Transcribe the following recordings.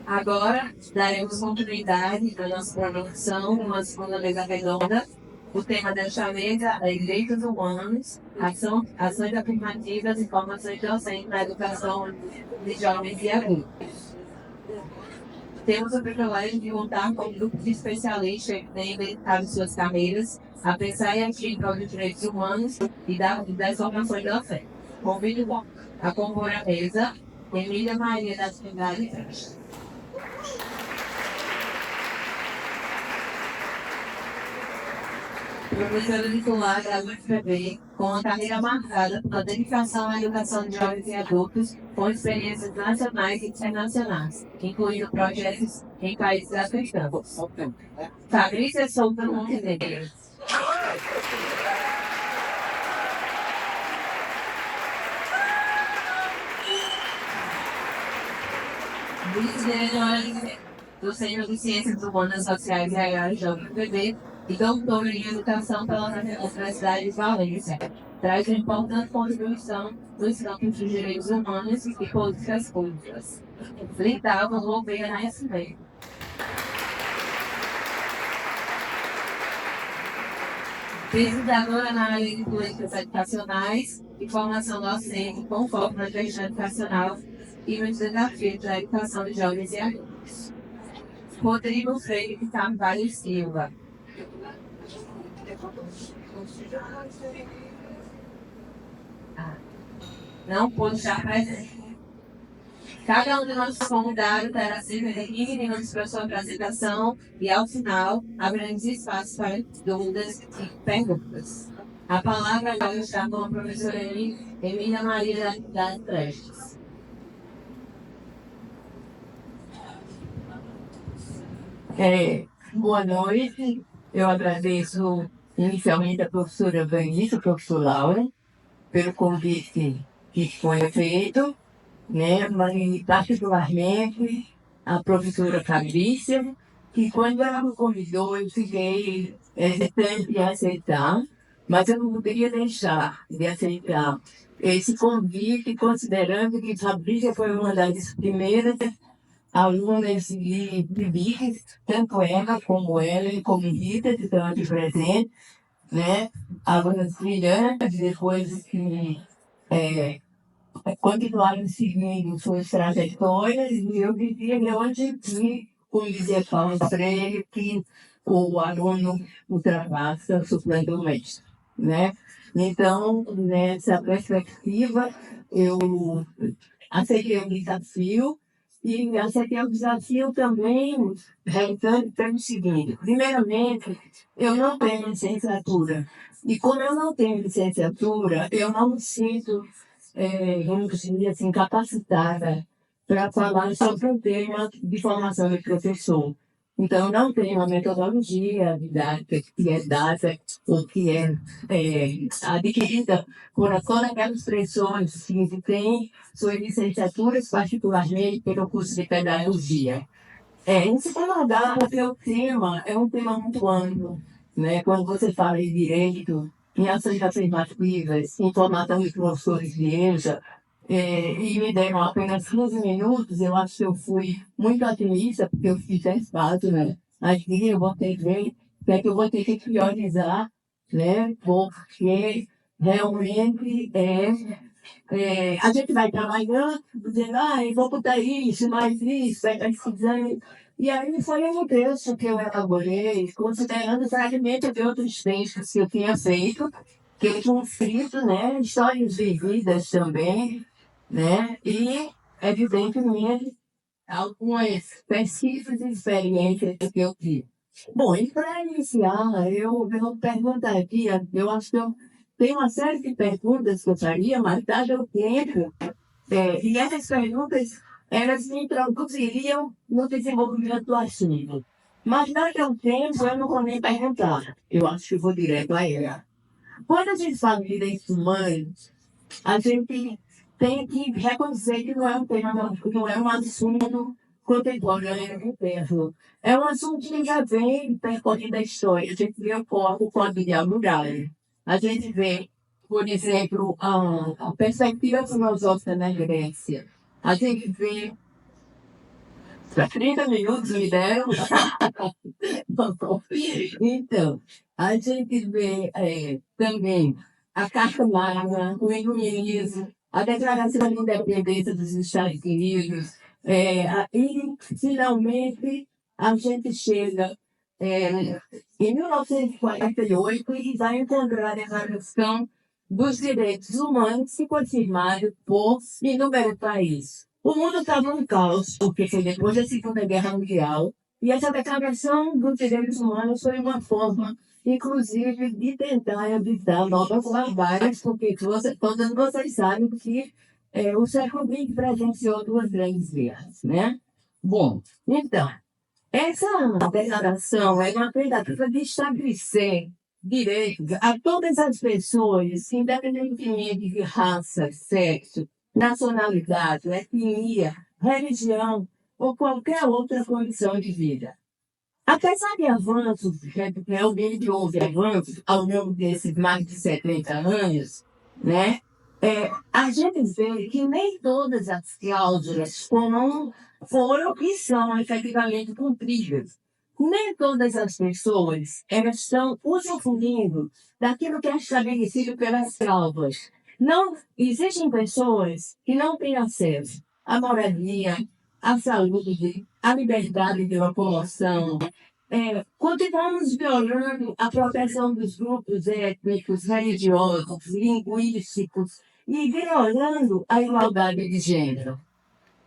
Agora, daremos continuidade à nossa programação, uma segunda mesa redonda. O tema desta mesa é Direitos Humanos, ações afirmativas e formações docentes na educação de jovens e adultos. Temos o privilégio de contar com um grupo de especialistas que têm dedicado suas carreiras a pensar e agir em prol dos direitos humanos e das formações docentes. Convido a compor a mesa Emília Maria da Cidade Prestes. Professora titular da UFPB, com a carreira marcada pela dedicação à educação de jovens e adultos, com experiências nacionais e internacionais, incluindo projetos em países africanos. Fabrícia Souza Montenegro. Vice-diretora do Centro de Ciências Humanas, Sociais e Agrárias da UFPB e doutora em Educação pela Universidade de Valência. Traz uma importante contribuição nos campos dos direitos humanos e políticas públicas. Lindalva Louveira Nascimento. Pesquisadora na área de políticas educacionais e formação docente com foco na gestão educacional e nos desafios da educação de jovens e adultos. Rodrigo Freire de Carvalho Silva. Não pôde estar presente. Cada um de nossos convidados terá cerca de 15 minutos para sua apresentação e, ao final, abriremos espaço para dúvidas e perguntas. A palavra agora está com a professora Emília Maria da Prestes. Boa noite. Eu agradeço inicialmente a professora Vanessa, a professora Laura, pelo convite que foi feito, né? Mas particularmente a professora Fabrícia, que quando ela me convidou, eu fiquei hesitante em aceitar, mas eu não poderia deixar de aceitar esse convite, considerando que Fabrícia foi uma das primeiras alunas de BIC, tanto ela, como Rita, que estão aqui presentes, né? Alunas brilhantes, depois que continuaram seguindo suas trajetórias, e eu dizia que onde vi, como dizia Paulo Freire, que o aluno ultrapassa suplanta o mestre, né? Então, nessa perspectiva, eu aceitei o desafio e aceitei o desafio também realizando pelo seguinte. Primeiramente, eu não tenho licenciatura. E como eu não tenho licenciatura, eu não me sinto vamos dizer assim, capacitada para falar sobre um tema de formação de professor. Então, não tem uma metodologia didática que é dada ou que adquirida por todas aquelas pessoas que têm suas licenciaturas, particularmente pelo curso de pedagogia. Em segundo lugar, porque o tema é um tema muito amplo, né? Quando você fala em direito, em ações afirmativas, em formação de professores de EJA, e me deram apenas 15 minutos, eu acho que eu fui muito otimista, porque eu fiz espaço, né? Aqui eu vou ter que ver, que eu vou ter que priorizar, né? Porque realmente a gente vai trabalhando, dizendo, eu vou botar isso, mais isso, vai estar precisando. E aí foi um texto que eu elaborei, considerando fragmentos de outros textos que eu tinha feito, que eu tinha escrito, né, histórias vividas também, né, e, evidentemente, algumas pesquisas e experiências que eu tive. Bom, e para iniciar, eu vou perguntar aqui, eu acho que eu tenho uma série de perguntas que eu faria, mas dado o tempo, e essas perguntas, elas me introduziriam no desenvolvimento do assunto. Mas dado o tempo, eu não vou nem perguntar. Eu acho que eu vou direto a ela. Quando a gente fala de direitos humanos, a gente tem que reconhecer que não é um tema, não é um assunto contemporâneo do tempo. É um assunto que já vem percorrendo a história. A gente vê o Código de Almuralha. A gente vê, por exemplo, a perspectiva filosófica na Grécia. A gente vê 30 minutos me deram. Então, a gente vê também a Carta Magna, o Iluminismo, a Declaração de Independência dos Estados Unidos, e, finalmente, a gente chega em 1948 e vai encontrar a Declaração dos Direitos Humanos, que foi firmada por inúmeros países. O mundo estava num caos, porque foi depois da Segunda Guerra Mundial, e essa declaração dos direitos humanos foi uma forma, inclusive, de tentar evitar novas barbáries, porque todos vocês sabem que o século XX presenciou duas grandes guerras, né? Bom, então, essa declaração é uma tentativa de estabelecer direitos a todas as pessoas, independentemente de raça, sexo, nacionalidade, etnia, religião ou qualquer outra condição de vida. Apesar de avanços, realmente houve avanços ao longo desses mais de 70 anos, né? A gente vê que nem todas as cláusulas foram e são efetivamente cumpridas. Nem todas as pessoas elas estão usufruindo daquilo que é estabelecido pelas cláusulas. Não existem pessoas que não têm acesso à moradia, à saúde, à liberdade de locomoção. Continuamos violando a proteção dos grupos étnicos, religiosos, linguísticos e violando a igualdade de gênero.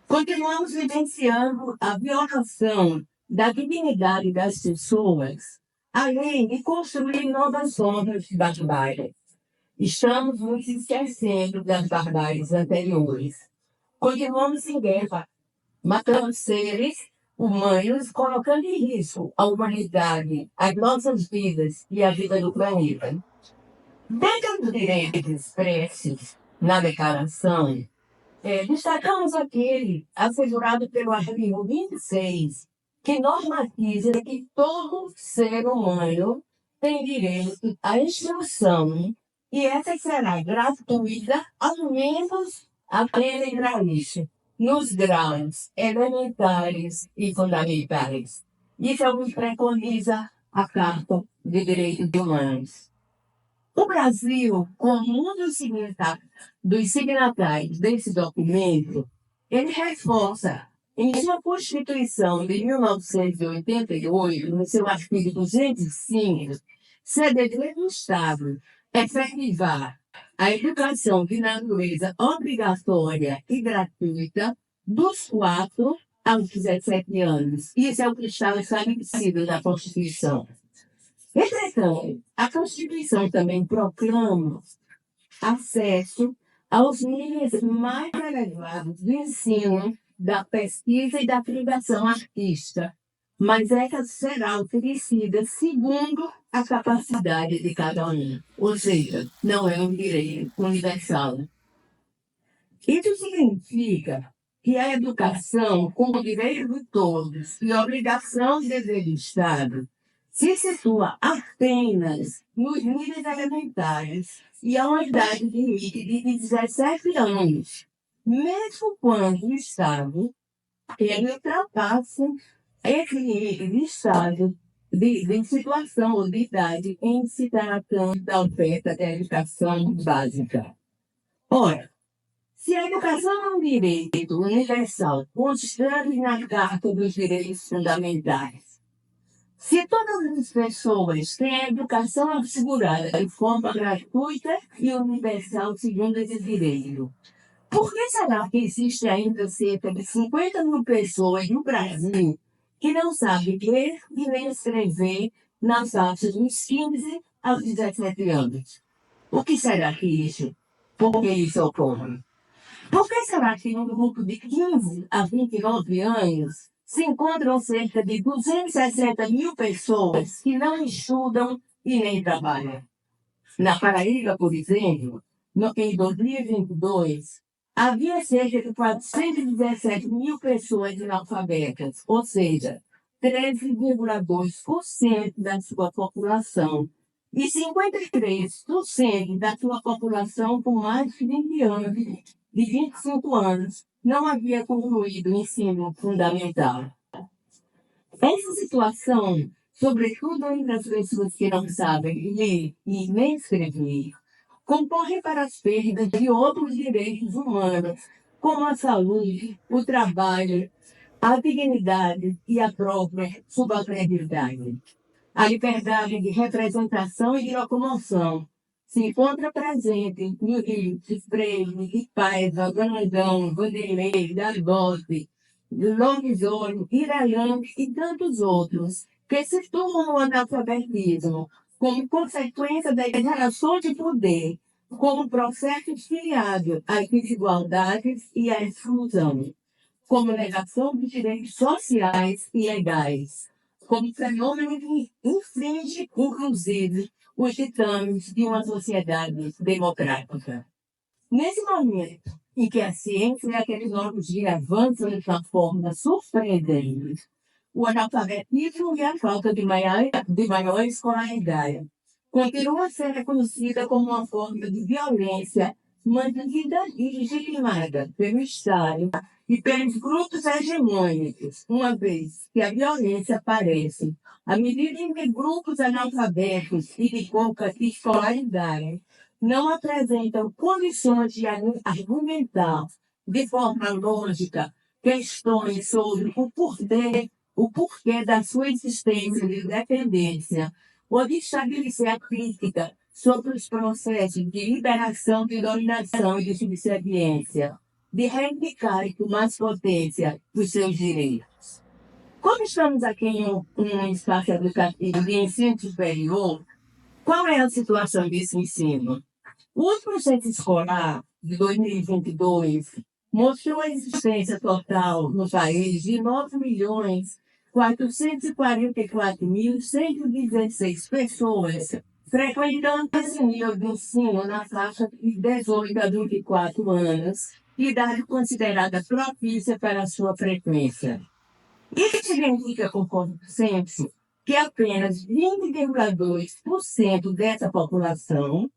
Continuamos vivenciando a violação da dignidade das pessoas, além de construir novas formas de barbárie. Estamos nos esquecendo das barbáries anteriores. Continuamos em guerra, matando seres humanos, colocando em risco a humanidade, as nossas vidas e a vida do planeta. Dentro dos direitos expressos na declaração, destacamos aquele assegurado pelo artigo 26, que normatiza que todo ser humano tem direito à instrução e essa será gratuita ao menos a pena integralista nos graus elementares e fundamentais. Isso é o que preconiza a Carta de Direitos Humanos. O Brasil, como um dos signatários desse documento, ele reforça em sua Constituição de 1988, no seu artigo 205, ser dever do Estado efetivar a educação de natureza obrigatória e gratuita dos 4 aos 17 anos. Isso é o que está estabelecido na Constituição. Entretanto, a Constituição também proclama acesso aos níveis mais elevados do ensino, da pesquisa e da criação artística, mas essa será oferecida segundo a capacidade de cada um, ou seja, não é um direito universal. Isso significa que a educação, como direito de todos e obrigação de dever do Estado, se situa apenas nos níveis elementares e a uma idade limite de 17 anos, mesmo quando o Estado ele ultrapassa esse nível de estado de situação ou de idade em se tratando da oferta da educação básica. Ora, se a educação é um direito universal constante na Carta dos Direitos Fundamentais, se todas as pessoas têm a educação assegurada de forma gratuita e universal segundo esse direito, por que será que existe ainda cerca de 50 mil pessoas no Brasil que não sabem ler e nem escrever nas faixas dos 15 aos 17 anos? O que será que isso? Por que isso ocorre? Por que será que no grupo de 15 a 29 anos se encontram cerca de 260 mil pessoas que não estudam e nem trabalham? Na Paraíba, por exemplo, em 2022, havia cerca de 417 mil pessoas analfabetas, ou seja, 13,2% da sua população, e 53% da sua população com mais de 20 anos, de 25 anos, não havia concluído o ensino fundamental. Essa situação, sobretudo entre as pessoas que não sabem ler e nem escrever, concorre para as perdas de outros direitos humanos, como a saúde, o trabalho, a dignidade e a própria subalternidade. A liberdade de representação e de locomoção se encontra presente no Rio de Freire, de Paiva, Brandão, Vanderlei, Dalbote, Longzoni, Iraiane e tantos outros, que se situam no analfabetismo como consequência da geração de poder, como processo filiado às desigualdades e à exclusão, como negação de direitos sociais e legais, como fenômeno que infringe, inclusive, os ditames de uma sociedade democrática. Nesse momento em que a ciência e a tecnologia avançam de uma forma surpreendente, o analfabetismo e a falta de maior escolaridade continua a ser reconhecida como uma forma de violência mantida e legitimada pelo Estado e pelos grupos hegemônicos, uma vez que a violência aparece à medida em que grupos analfabetos e de pouca escolaridade não apresentam condições de argumentar de forma lógica questões sobre o porquê da sua existência de dependência, ou de estabelecer a crítica sobre os processos de liberação, de dominação e de subserviência, de reivindicar com mais potência os seus direitos. Como estamos aqui em um espaço educativo de ensino superior, qual é a situação desse ensino? O último censo escolar de 2022 mostrou a existência total no país de 9.444.116 pessoas frequentando esse nível de ensino na faixa de 18 a 24 anos, idade considerada propícia para a sua frequência. Isso significa, conforme o censo, que apenas 20,2% dessa população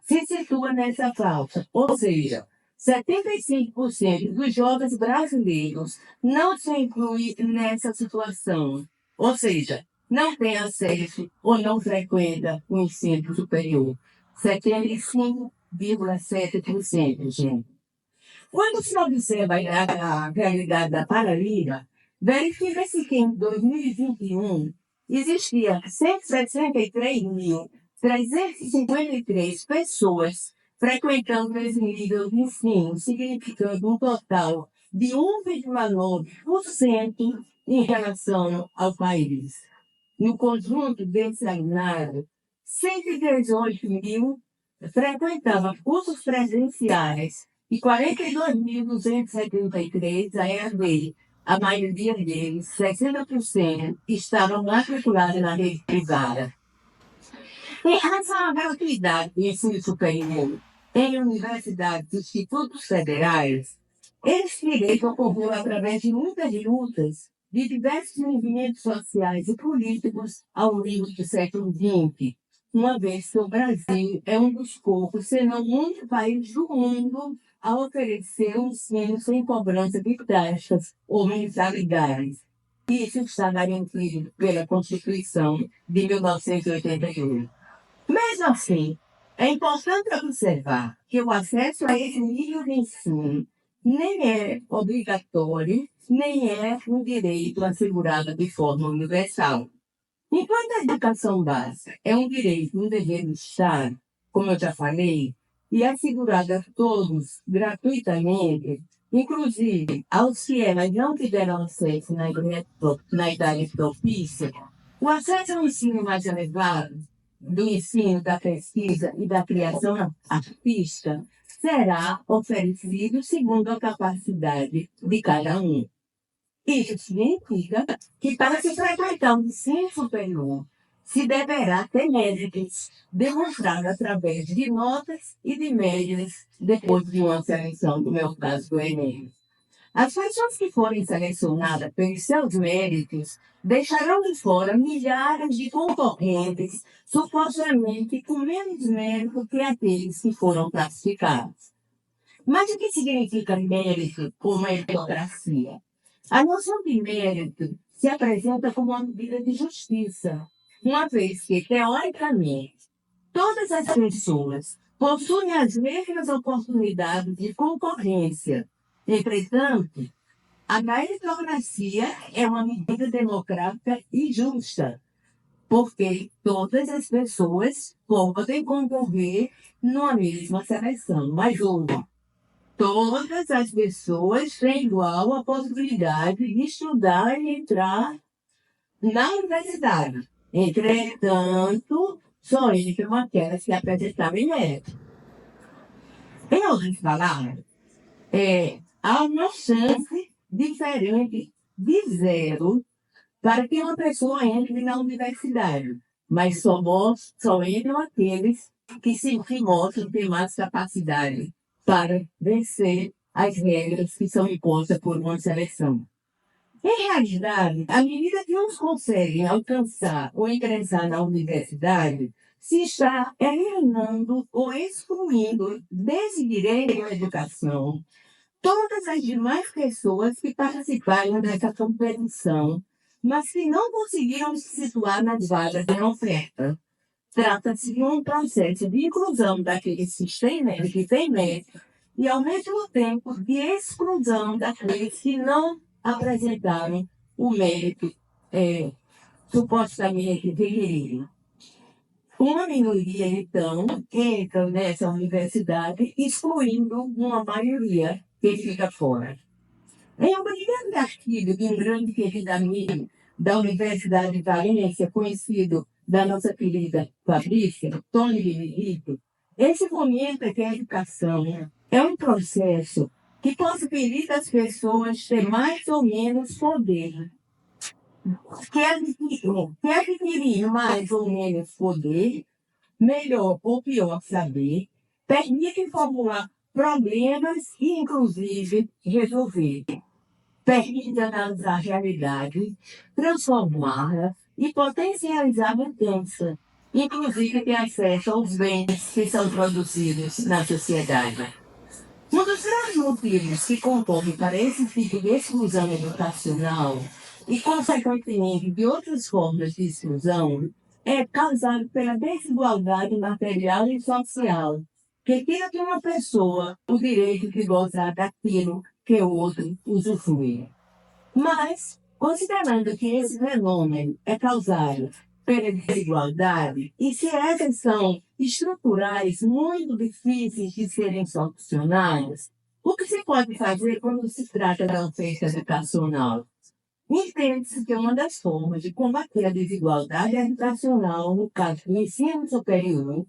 se situa nessa faixa, ou seja, 75% dos jovens brasileiros não se incluem nessa situação, ou seja, não tem acesso ou não frequenta o ensino superior. 75,7%, gente. Quando se observa a realidade da Paraíba, verifica-se que em 2021 existia 163.353 pessoas frequentando esse nível de ensino, significando um total de 1,9% em relação ao país. No conjunto desse alunos, 118 mil frequentavam cursos presenciais e 42.273 a EAD. A maioria deles, 60%, estavam matriculados na rede privada. Em relação à gratuidade do ensino superior em universidades e institutos federais, esse direito ocorreu através de muitas lutas de diversos movimentos sociais e políticos ao longo do século XX, uma vez que o Brasil é um dos poucos, se não o único país do mundo a oferecer um ensino sem cobrança de taxas ou mensalidades. Isso está garantido pela Constituição de 1988. Mesmo assim, é importante observar que o acesso a esse nível de ensino nem é obrigatório, nem é um direito assegurado de forma universal. Enquanto a educação básica é um direito, um dever do Estado, como eu já falei, e é assegurada a todos gratuitamente, inclusive aos que elas não tiveram acesso na idade propícia, o acesso ao ensino mais elevado, do ensino, da pesquisa e da criação artística, será oferecido segundo a capacidade de cada um. Isso significa que para se frequentar o ensino superior, se deverá ter méritos demonstrados através de notas e de médias depois de uma seleção, no meu caso do Enem. As pessoas que forem selecionadas pelos seus méritos deixarão de fora milhares de concorrentes, supostamente com menos mérito que aqueles que foram classificados. Mas o que significa mérito como meritocracia? A noção de mérito se apresenta como uma medida de justiça, uma vez que, teoricamente, todas as pessoas possuem as mesmas oportunidades de concorrência. Entretanto, a meritocracia é uma medida democrática e justa, porque todas as pessoas podem concorrer numa mesma seleção, mas uma. Todas as pessoas têm igual a possibilidade de estudar e entrar na universidade. Entretanto, só entram aquelas que apresentarem mérito. Em outras palavras, há uma chance diferente de zero para que uma pessoa entre na universidade, mas só entram aqueles que mostram ter mais capacidade para vencer as regras que são impostas por uma seleção. Em realidade, à medida que uns conseguem alcançar ou ingressar na universidade, se está eliminando ou excluindo desse direito à educação todas as demais pessoas que participaram dessa competição, mas que não conseguiram se situar nas vagas de oferta. Trata-se de um processo de inclusão daqueles que têm mérito e, ao mesmo tempo, de exclusão daqueles que não apresentaram o mérito supostamente requerido. Uma minoria, então, entra nessa universidade, excluindo uma maioria que fica fora. Em um brilhante artigo de um grande querido amigo da Universidade de Valência, conhecido da nossa querida Fabrícia, Tony Benedito, esse comenta que a educação é um processo que possibilita as pessoas ter mais ou menos poder. Que adquirir mais ou menos poder, melhor ou pior saber, permite formular problemas e, inclusive, resolver. Permite analisar a realidade, transformá-la e potencializar a mudança, inclusive ter acesso aos bens que são produzidos na sociedade. Um dos grandes motivos que concorrem para esse tipo de exclusão educacional e, consequentemente, de outras formas de exclusão é causado pela desigualdade material e social, que tira de uma pessoa o direito de gozar daquilo que o outro usufrui. Mas, considerando que esse fenômeno é causado pela desigualdade, e se essas são estruturais muito difíceis de serem solucionadas, o que se pode fazer quando se trata da oferta educacional? Entende-se que uma das formas de combater a desigualdade educacional, no caso do ensino superior,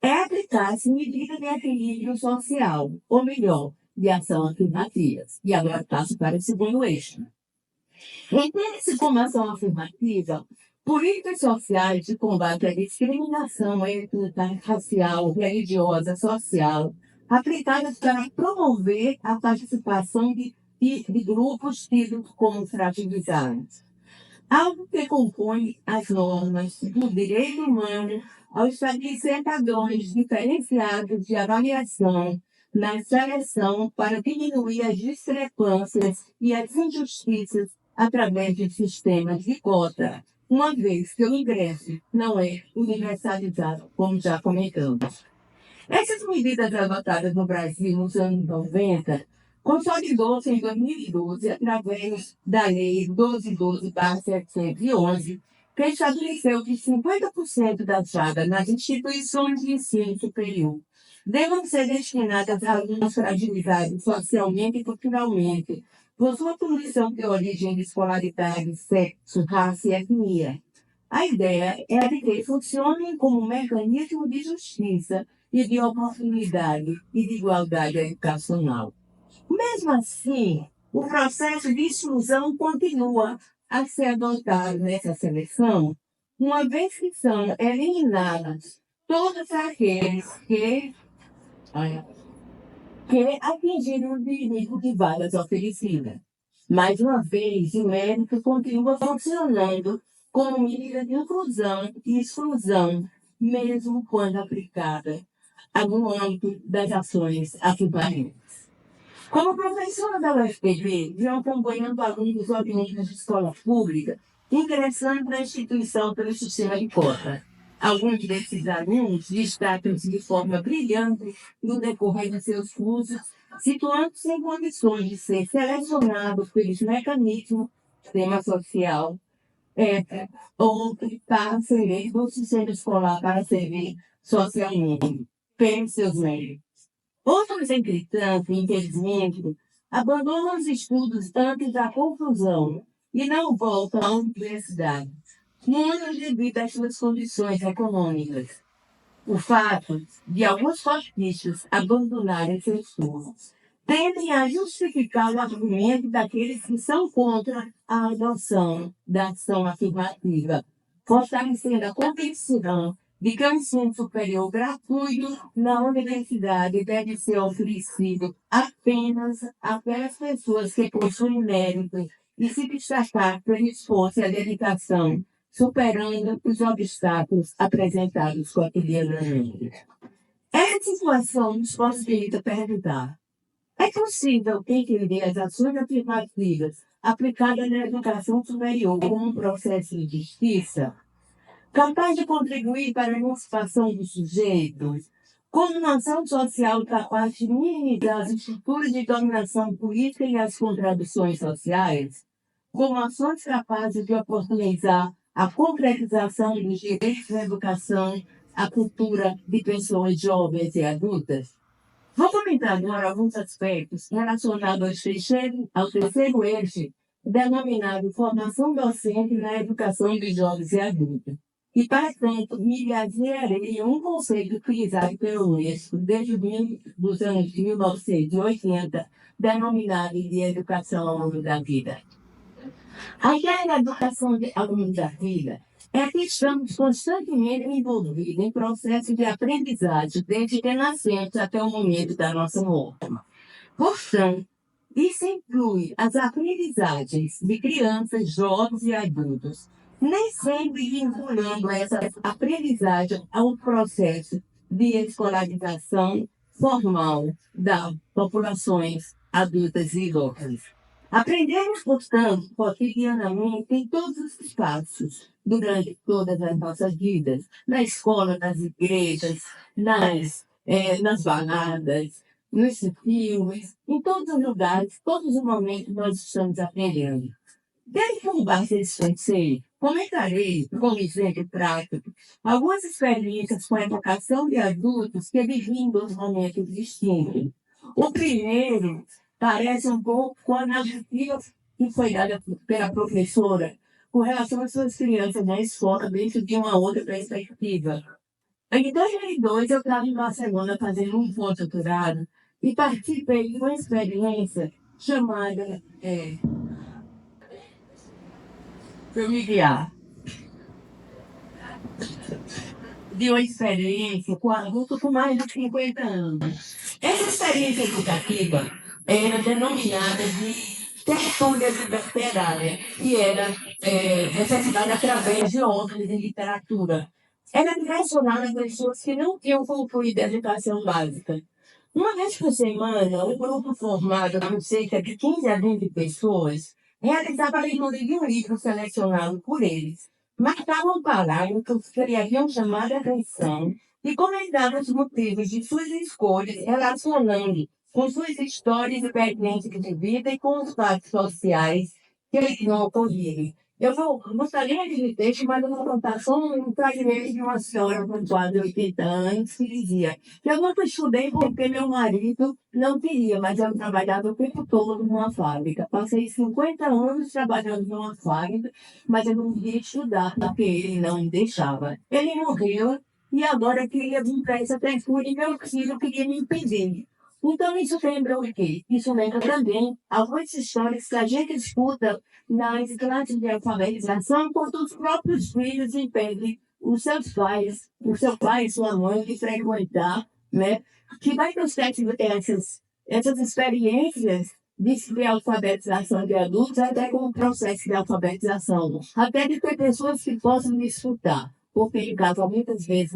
é aplicar-se medidas de equilíbrio social, ou melhor, de ação afirmativa. E agora passo para o segundo eixo. Entende-se como ação afirmativa políticas sociais de combate à discriminação étnica, racial, religiosa, social, aplicadas para promover a participação de grupos tidos como fragilizados. Algo que compõe as normas do direito humano ao estabelecer padrões diferenciados de avaliação na seleção para diminuir as discrepâncias e as injustiças através de sistemas de cota, uma vez que o ingresso não é universalizado, como já comentamos. Essas medidas adotadas no Brasil nos anos 90 consolidou-se em 2012 através da Lei 1212/711, que estabeleceu que 50% das vagas nas instituições de ensino superior devem ser destinadas a alunos fragilizados socialmente e culturalmente, por sua condição de origem de escolaridade, sexo, raça e etnia. A ideia é de que funcionem como um mecanismo de justiça e de oportunidade e de igualdade educacional. Mesmo assim, o processo de exclusão continua a ser adotado nessa seleção, uma vez que são eliminados todos aqueles que atingiram o limite de vagas oferecidas. Mais uma vez, o mérito continua funcionando como medida de inclusão e exclusão, mesmo quando aplicada no âmbito das ações afirmativas. Como professora da UFPB, venho acompanhando alunos oriundos de escola pública ingressando na instituição pelo sistema de cota. Alguns desses alunos destacam-se de forma brilhante no decorrer de seus cursos, situando-se em condições de ser selecionados pelos mecanismos do sistema social, ou para servir do sistema escolar para servir socialmente, pelos seus méritos. Outros, entretanto, infelizmente, abandonam os estudos antes da conclusão e não voltam à universidade, muitos devido às suas condições econômicas. O fato de alguns cortistas abandonarem seus cursos tendem a justificar o argumento daqueles que são contra a adoção da ação afirmativa, fortalecendo a convicção de que o ensino superior gratuito na universidade deve ser oferecido apenas àquelas pessoas que possuem mérito e se destacar pelo esforço e a dedicação, superando os obstáculos apresentados cotidianamente. Essa situação nos possibilita perguntar: é possível entender as ações afirmativas aplicadas na educação superior como um processo de justiça, capaz de contribuir para a emancipação dos sujeitos, como uma ação social capaz de minimizar as estruturas de dominação política e as contradições sociais, como ações capazes de oportunizar a concretização dos direitos da educação, à cultura de pessoas jovens e adultas? Vou comentar agora alguns aspectos relacionados ao terceiro eixo, denominado formação docente na educação de jovens e adultos. E, para tanto, me basearei em um conceito utilizado pelo Unesco desde os anos de 1980, denominado de educação ao longo da vida. A ideia da educação ao longo da vida é que estamos constantemente envolvidos em processos de aprendizagem desde que nascemos até o momento da nossa morte. Portanto, isso inclui as aprendizagens de crianças, jovens e adultos, nem sempre vinculando essa aprendizagem ao processo de escolarização formal das populações adultas e jovens. Aprendemos, portanto, cotidianamente em todos os espaços, durante todas as nossas vidas, na escola, nas igrejas, nas baladas, nos filmes, em todos os lugares, todos os momentos nós estamos aprendendo. Desde com base nesse conceito, comentarei, como exemplo prático, algumas experiências com a educação de adultos que viviam dois momentos distintos. O primeiro parece um pouco com a narrativa que foi dada pela professora com relação às suas crianças na escola dentro de uma outra perspectiva. Em 2002, eu estava em Barcelona fazendo um pós-doutorado e participei de uma experiência chamada familiar, de uma experiência com adultos com mais de 50 anos. Essa experiência educativa era denominada de tertúlia literária, que era representada através de obras de literatura. Era direcionada a pessoas que não tinham concluído a educação básica. Uma vez por semana, um grupo formado por cerca de 15 a 20 pessoas realizava a leitura de um livro selecionado por eles, marcavam parágrafos que lhe haviam chamado a atenção e comentavam os motivos de suas escolhas, relacionando com suas histórias e experiências de vida e com os fatos sociais que eles não ocorriam. Eu gostaria de texto, mas eu vou contar só um fragmento de uma senhora com quase 80 anos que dizia: eu nunca estudei porque meu marido não queria, mas eu trabalhava o tempo todo numa fábrica. Passei 50 anos trabalhando numa fábrica, mas eu não queria estudar porque ele não me deixava. Ele morreu e agora queria vir para essa tertúlia e meu filho queria me impedir. Então, isso lembra o quê? Isso lembra também algumas histórias que a gente escuta nas classes de alfabetização, quando os próprios filhos impedem os seus pais, o seu pai e sua mãe de frequentar, né? Que vai ter essas experiências de alfabetização de adultos, até como processo de alfabetização, até de ter pessoas que possam me escutar, porque em casa muitas vezes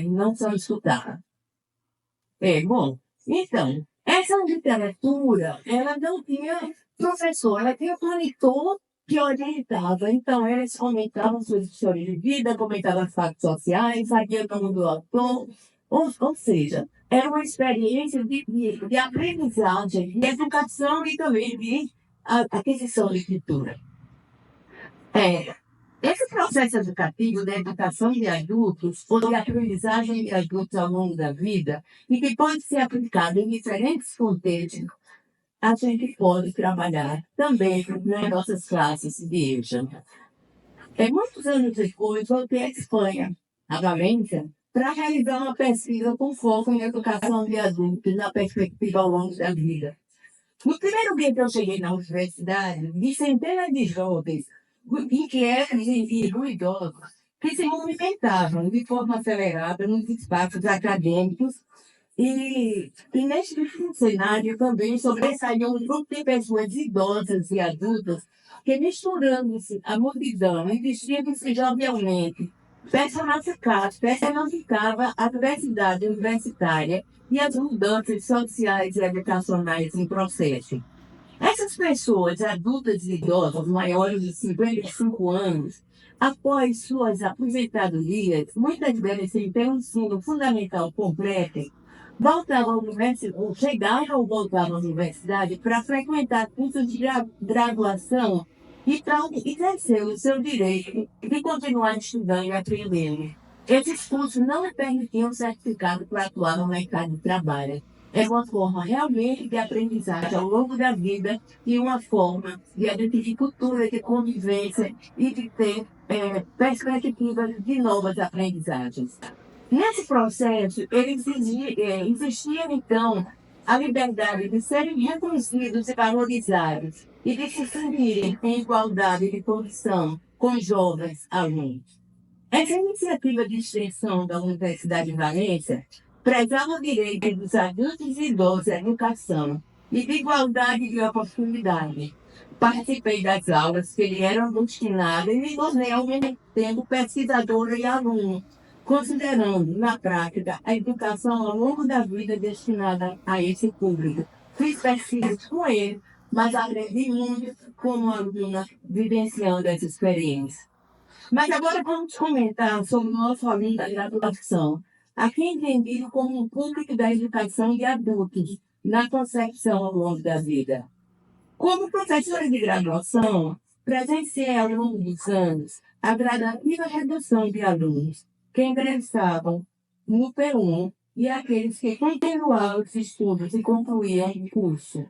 não são escutadas. Bom, então, essa literatura, ela não tinha professor, ela tinha um monitor que orientava. Então, eles comentavam suas histórias de vida, comentavam fatos sociais, sabiam o nome do autor, ou seja, era uma experiência de aprendizagem, de educação e também de aquisição de cultura. É, esse processo educativo da educação de adultos, ou de aprendizagem de adultos ao longo da vida, e que pode ser aplicado em diferentes contextos, a gente pode trabalhar também nas nossas classes de EJA. Muitos anos depois, voltei à Espanha, a Valência, para realizar uma pesquisa com foco em educação de adultos na perspectiva ao longo da vida. No primeiro dia que eu cheguei na universidade, vi centenas de jovens, inquietos e ruidosos, que se movimentavam de forma acelerada nos espaços acadêmicos e neste cenário também sobressaiu um grupo de pessoas idosas e adultas que, misturando-se à multidão e vestindo-se jovialmente, personificava a diversidade universitária e as mudanças sociais e educacionais em processo. Essas pessoas adultas e idosas maiores de 55 anos, após suas aposentadorias, muitas delas sem ter um ensino fundamental completo, voltavam à universidade, ou chegaram ou voltavam à universidade para frequentar cursos de graduação e para exercer o seu direito de continuar estudando e aprendendo. Esses cursos não lhe permitiam certificado para atuar no mercado de trabalho. É uma forma realmente de aprendizagem ao longo da vida e uma forma de adquirir cultura, de convivência e de ter perspectivas de novas aprendizagens. Nesse processo, existia, então, a liberdade de serem reconhecidos e valorizados e de se sentirem em igualdade de condição com jovens alunos. Essa iniciativa de extensão da Universidade de Valência prezava o direito dos adultos e idosos à educação e de igualdade de oportunidade. Participei das aulas que lhe eram destinadas e me tornei ao mesmo tempo pesquisadora e aluno, considerando, na prática, a educação ao longo da vida destinada a esse público. Fiz pesquisas com ele, mas aprendi muito como aluna vivenciando essa experiência. Mas agora vamos comentar sobre o nosso aluno da graduação, aqui entendido como um público da educação de adultos, na concepção ao longo da vida. Como professora de graduação, presenciei ao longo dos anos a gradativa redução de alunos que ingressavam no P1 e aqueles que continuavam os estudos e concluíam o curso.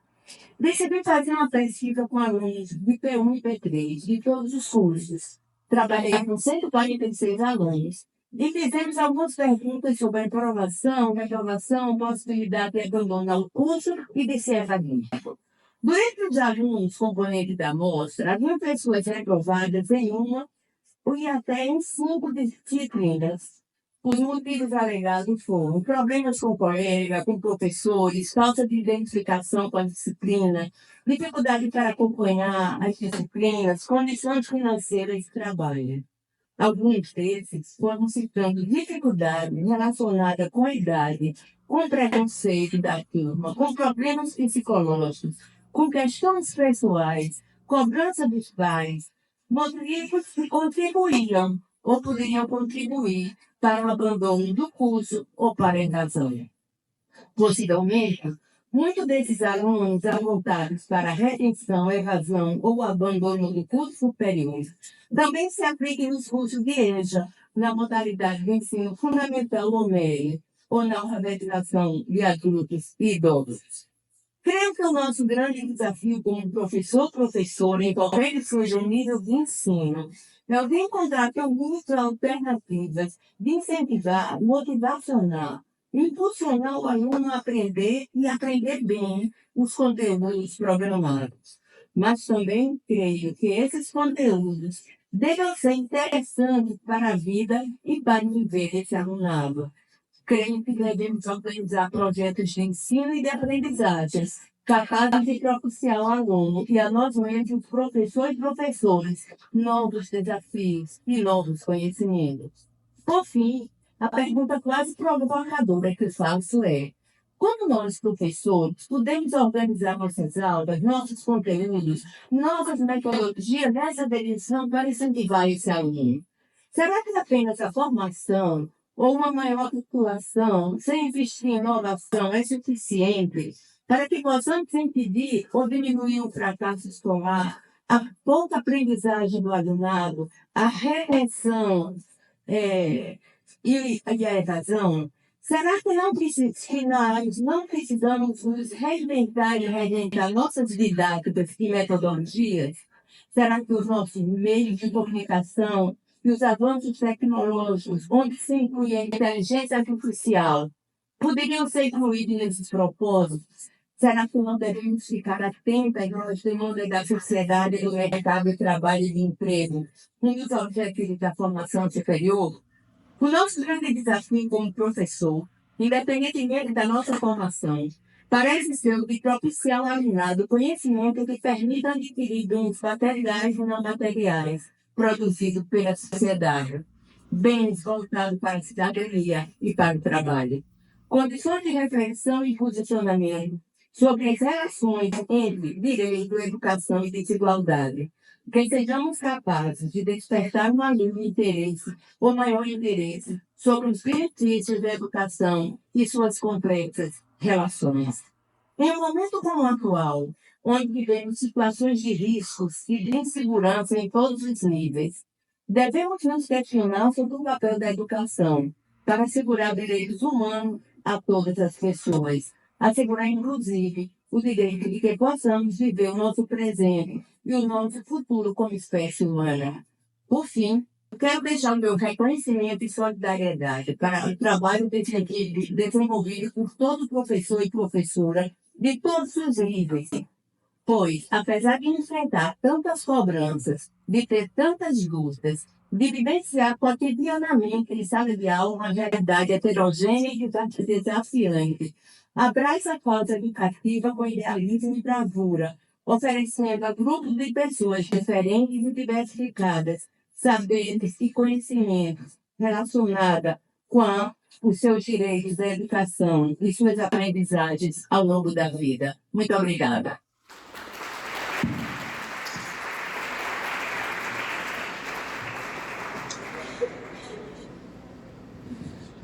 Decidi fazer uma pesquisa com alunos de P1 e P3 de todos os cursos. Trabalhei com 146 alunos e fizemos algumas perguntas sobre aprovação, reprovação, possibilidade de abandonar o curso e de ser evadido. Durante os alunos componentes da amostra, havia pessoas reprovadas em uma e até em 5 disciplinas. Os motivos alegados foram problemas com colegas, com professores, falta de identificação com a disciplina, dificuldade para acompanhar as disciplinas, condições financeiras de trabalho. Alguns desses foram citando dificuldades relacionadas com a idade, com preconceito da turma, com problemas psicológicos, com questões pessoais, cobrança dos pais, motivos que contribuíam ou poderiam contribuir para o abandono do curso ou para a evasão. Possivelmente, muitos desses alunos são voltados para a retenção, evasão ou abandono do curso superior. Também se aplica nos cursos de EJA, na modalidade de ensino fundamental ou médio, ou na alfabetização de adultos e idosos. Creio que o nosso grande desafio como professor, em qualquer que seja o nível de ensino, é o de encontrar caminhos alternativas, de incentivar, motivacionar, impulsionar o aluno a aprender e aprender bem os conteúdos programados. Mas também creio que esses conteúdos devem ser interessantes para a vida e para o viver desse alunado. Creio que devemos organizar projetos de ensino e de aprendizagem, capazes de propiciar ao aluno e a nós mesmos, professores e professores, novos desafios e novos conhecimentos. Por fim, a pergunta quase provocadora que faço é: Como nós, professores, podemos organizar nossas aulas, nossos conteúdos, nossas metodologias nessa direção para incentivar esse aluno? Será que apenas a formação ou uma maior população, sem investir em inovação, é suficiente para que possamos impedir ou diminuir o fracasso escolar, a pouca aprendizagem do alunado, a retenção e a evasão? Será que nós não precisamos nos reinventar e reinventar nossas didáticas e metodologias? Será que os nossos meios de comunicação e os avanços tecnológicos, onde se inclui a inteligência artificial, poderiam ser incluídos nesses propósitos? Será que não devemos ficar atentos às demandas da sociedade, do mercado de trabalho e de emprego, com os objetivos da formação superior? O nosso grande desafio como professor, independentemente da nossa formação, parece ser o de propiciar ao alunado conhecimento que permita adquirir bens materiais e não materiais, produzidos pela sociedade, bens voltados para a cidadania e para o trabalho. Condições de reflexão e posicionamento sobre as relações entre direito, educação e desigualdade, que sejamos capazes de despertar no aluno interesse ou maior interesse sobre os benefícios da educação e suas complexas relações. Em um momento como o atual, onde vivemos situações de riscos e de insegurança em todos os níveis, devemos nos questionar sobre o papel da educação para assegurar direitos humanos a todas as pessoas, assegurar, inclusive, o direito de que possamos viver o nosso presente e o nosso futuro como espécie humana. Por fim, quero deixar o meu reconhecimento e solidariedade para o trabalho desenvolvido por todo professor e professora de todos os níveis, pois, apesar de enfrentar tantas cobranças, de ter tantas lutas, de vivenciar cotidianamente em sala de aula uma realidade heterogênea e desafiante, abraça a causa educativa com idealismo e bravura, oferecendo a grupos de pessoas diferentes e diversificadas saberes e conhecimentos relacionados com os seus direitos à educação e suas aprendizagens ao longo da vida. Muito obrigada.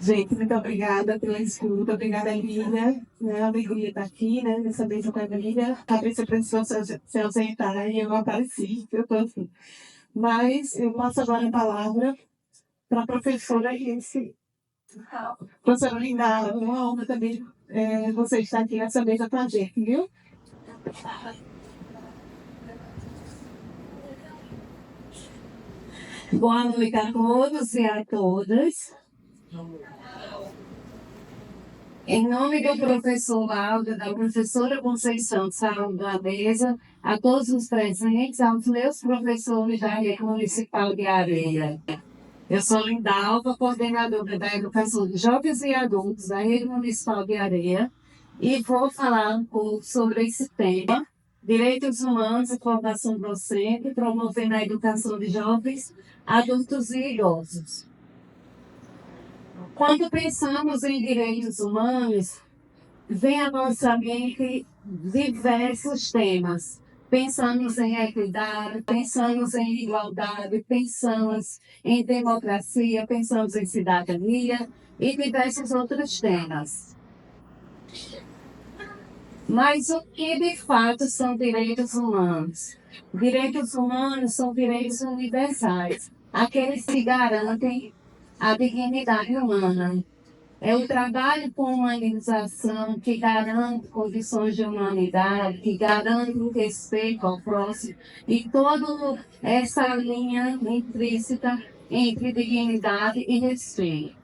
Gente, muito obrigada pela escuta, obrigada, Lívia. É uma alegria estar aqui, né? Dessa vez com a Lívia. A Patrícia precisou se ausentar e eu não apareci, eu tô assim. Mas eu passo agora a palavra para a professora Irice. Professora Linda, é uma honra também você estar aqui nessa mesa com a gente, viu? Boa noite a todos e a todas. Em nome do professor Lauda, da professora Conceição de Saúde da Mesa, a todos os presentes, aos meus professores da Rede Municipal de Areia. Eu sou Lindalva, coordenadora da Educação de Jovens e Adultos da Rede Municipal de Areia, e vou falar um pouco sobre esse tema, direitos humanos e formação docente, promovendo a educação de jovens, adultos e idosos. Quando pensamos em direitos humanos, vem à nossa mente diversos temas. Pensamos em equidade, pensamos em igualdade, pensamos em democracia, pensamos em cidadania e diversos outros temas. Mas o que de fato são direitos humanos? Direitos humanos são direitos universais, aqueles que garantem a dignidade humana. É o trabalho com humanização que garante condições de humanidade, que garante o respeito ao próximo e toda essa linha intrínseca entre dignidade e respeito.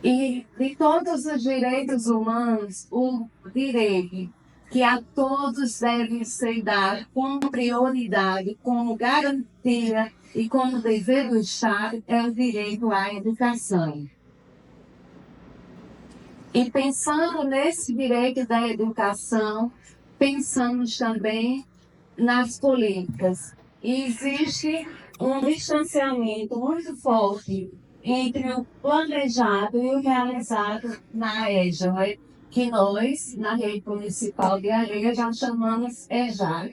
E de todos os direitos humanos, o direito que a todos deve ser dado como prioridade, como garantia e como dever do Estado é o direito à educação. E pensando nesse direito da educação, pensamos também nas políticas. E existe um distanciamento muito forte entre o planejado e o realizado na EJA, né? Que nós, na rede municipal de Areia, já chamamos EJA,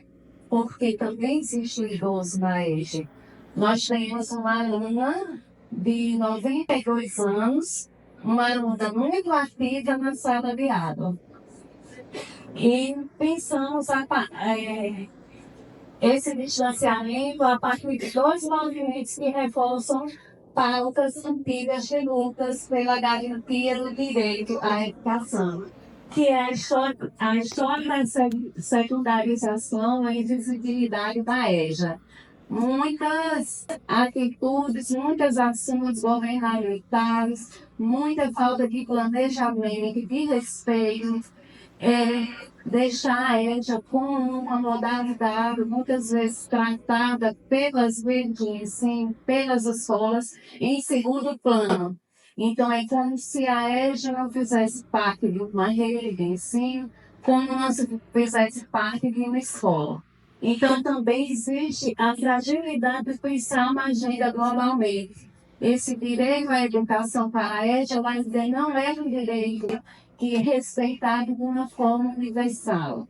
porque também existe o idoso na EJA. Nós temos uma aluna de 92 anos, uma aluna muito ativa na sala de aula. E pensamos esse distanciamento a partir de dois movimentos que reforçam pautas antigas de lutas pela garantia do direito à educação, que é a história da secundarização e visibilidade da EJA. Muitas atitudes, muitas ações governamentais, muita falta de planejamento, de respeito, deixar a EJA como uma modalidade muitas vezes tratada pelas redes de ensino, pelas escolas, em segundo plano. Então, é como se a EJA não fizesse parte de uma rede de ensino, como não fizesse parte de uma escola. Então, também existe a fragilidade de pensar uma agenda globalmente. Esse direito à educação para a EJA ainda não é um direito que é respeitado de uma forma universal.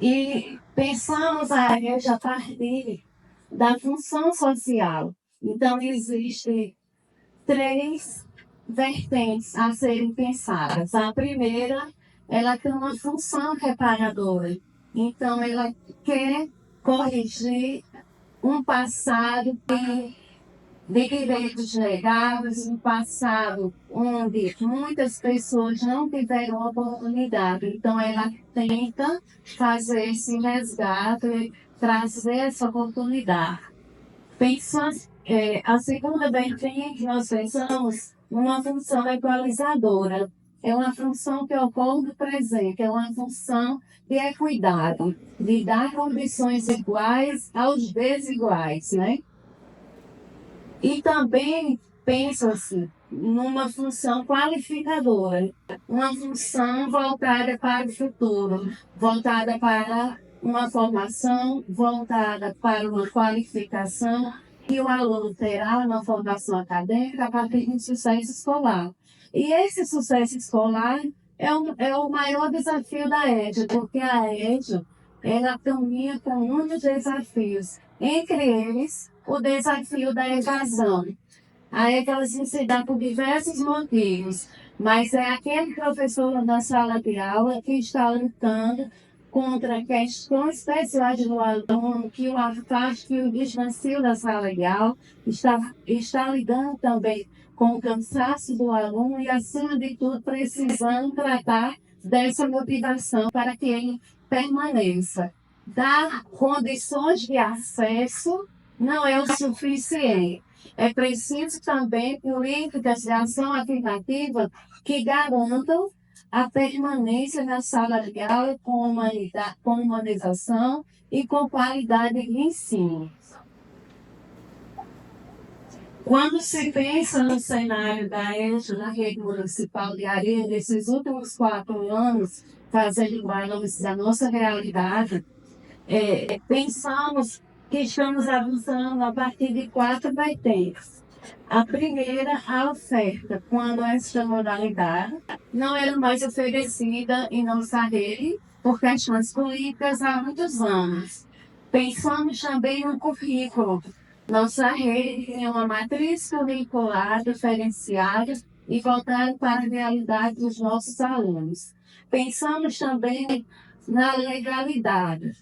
E pensamos a EJA a partir da função social. Então, existem três vertentes a serem pensadas. A primeira, ela tem uma função reparadora. Então, ela quer corrigir um passado de direitos negados, um passado onde muitas pessoas não tiveram oportunidade. Então, ela tenta fazer esse resgate, trazer essa oportunidade. A segunda vertente que nós pensamos uma função equalizadora. É uma função que ocorre no presente, é uma função de equidade, de dar condições iguais aos desiguais, né? E também pensa-se numa função qualificadora, uma função voltada para o futuro, voltada para uma formação, voltada para uma qualificação, que o aluno terá uma formação acadêmica a partir de sucesso escolar. E esse sucesso escolar é o maior desafio da EJA, porque a EJA ela caminha com muitos desafios, entre eles o desafio da evasão. A evasão se dá por diversos motivos, mas é aquele professor na sala de aula que está lutando contra questões pessoais do aluno, que o afasta, que o distancia da sala de aula, está lidando também com o cansaço do aluno e, acima de tudo, precisando tratar dessa motivação para que ele permaneça. Dar condições de acesso não é o suficiente. É preciso também políticas de ação afirmativa que garantam a permanência na sala de aula com humanização e com qualidade de ensino. Quando se pensa no cenário da EJA, na rede municipal de Areia, nesses últimos 4 anos, fazendo balanço da nossa realidade, pensamos que estamos avançando a partir de 4 vertentes. A primeira, a oferta, quando esta modalidade não era mais oferecida em nossa rede por questões políticas há muitos anos. Pensamos também no currículo. Nossa rede tem uma matriz curricular diferenciada e voltada para a realidade dos nossos alunos. Pensamos também na legalidade.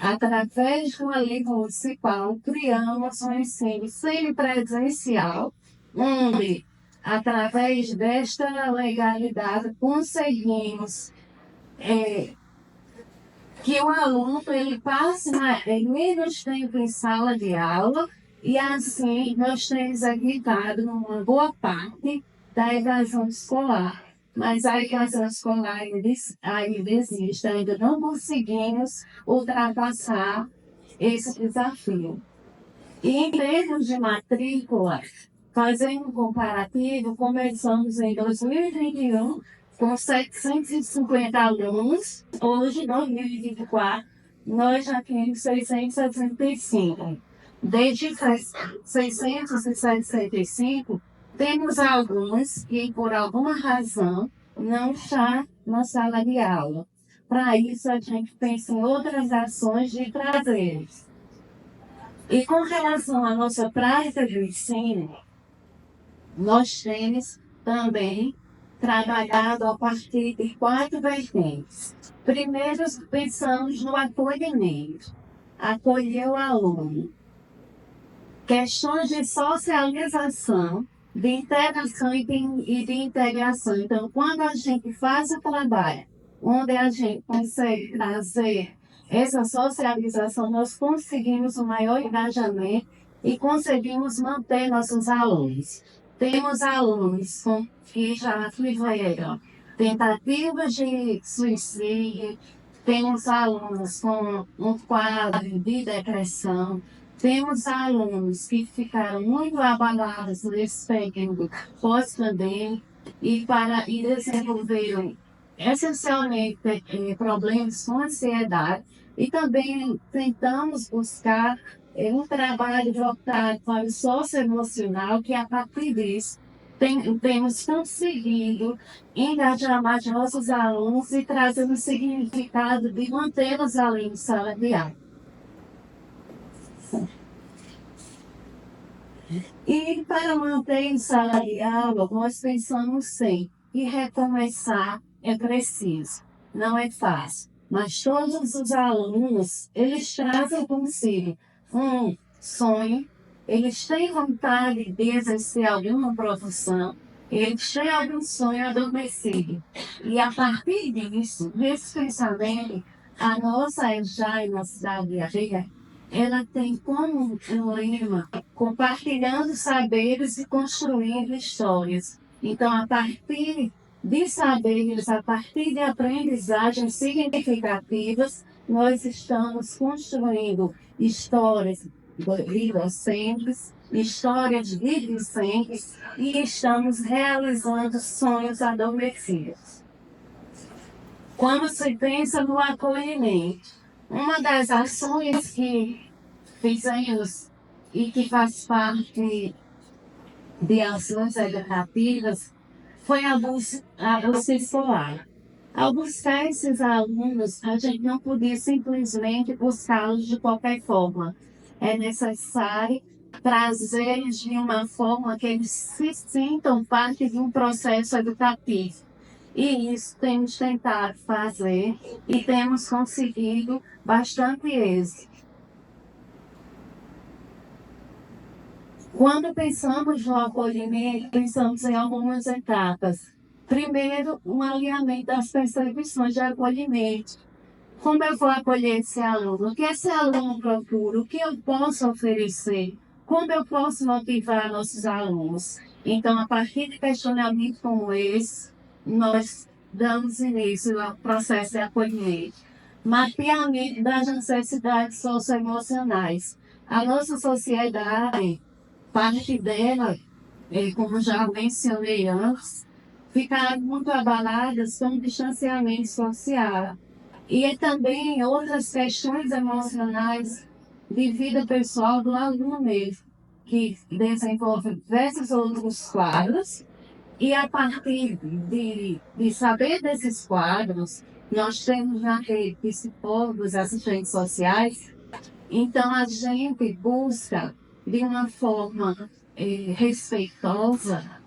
Através de uma lei municipal, criamos um ensino semipresencial, onde, através desta legalidade, conseguimos que o aluno ele passe menos tempo em sala de aula e, assim, nós temos evitado uma boa parte da evasão escolar. Mas a evasão escolar ainda existe, ainda não conseguimos ultrapassar esse desafio. E em termos de matrícula, fazendo um comparativo, começamos em 2021 com 750 alunos. Hoje, em 2024, nós já temos 675. Desde 665, temos alguns que, por alguma razão, não está na sala de aula. Para isso, a gente pensa em outras ações de trazê-los. E com relação à nossa prática de ensino, nós temos também trabalhado a partir de 4 vertentes. Primeiro, pensamos no acolhimento, acolher o aluno. Questões de socialização, de interação e de integração. Então, quando a gente faz o trabalho, onde a gente consegue trazer essa socialização, nós conseguimos um maior engajamento e conseguimos manter nossos alunos. Temos alunos que já tiveram tentativas de suicídio, temos alunos com um quadro de depressão, temos alunos que ficaram muito abalados nesse período pós-pandêmico e desenvolveram essencialmente problemas com ansiedade, e também tentamos buscar um trabalho voltado para o socioemocional, que a partir disso temos conseguido engajar mais nossos alunos e trazer um significado de manter os alunos em sala de aula. E para manter em sala de aula, nós pensamos sempre que recomeçar é preciso. Não é fácil, mas todos os alunos, eles trazem consigo um sonho, eles têm vontade de exercer alguma profissão, eles têm algum sonho adormecido. E a partir disso, desse pensamento, a nossa EJAI na cidade de Areia, ela tem como um lema compartilhando saberes e construindo histórias. Então, a partir de saberes, a partir de aprendizagens significativas, nós estamos construindo histórias de docentes, histórias de discentes e estamos realizando sonhos adormecidos. Quando se pensa no acolhimento, uma das ações que fizemos e que faz parte de ações educativas foi a busca escolar. Ao buscar esses alunos, a gente não podia simplesmente buscá-los de qualquer forma. É necessário trazê-los de uma forma que eles se sintam parte de um processo educativo. E isso temos tentado fazer e temos conseguido bastante êxito. Quando pensamos no acolhimento, pensamos em algumas etapas. Primeiro, um alinhamento das percepções de acolhimento. Como eu vou acolher esse aluno? O que esse aluno procura? O que eu posso oferecer? Como eu posso motivar nossos alunos? Então, a partir de questionamentos como esse, nós damos início ao processo de acolhimento. Mapeamento das necessidades socioemocionais. A nossa sociedade, parte dela, como já mencionei antes, ficaram muito abaladas com o distanciamento social. E também outras questões emocionais de vida pessoal do aluno mesmo, que desenvolve diversos outros quadros. E a partir de saber desses quadros, nós temos já psicólogos, assistentes sociais. Então, a gente busca, de uma forma respeitosa,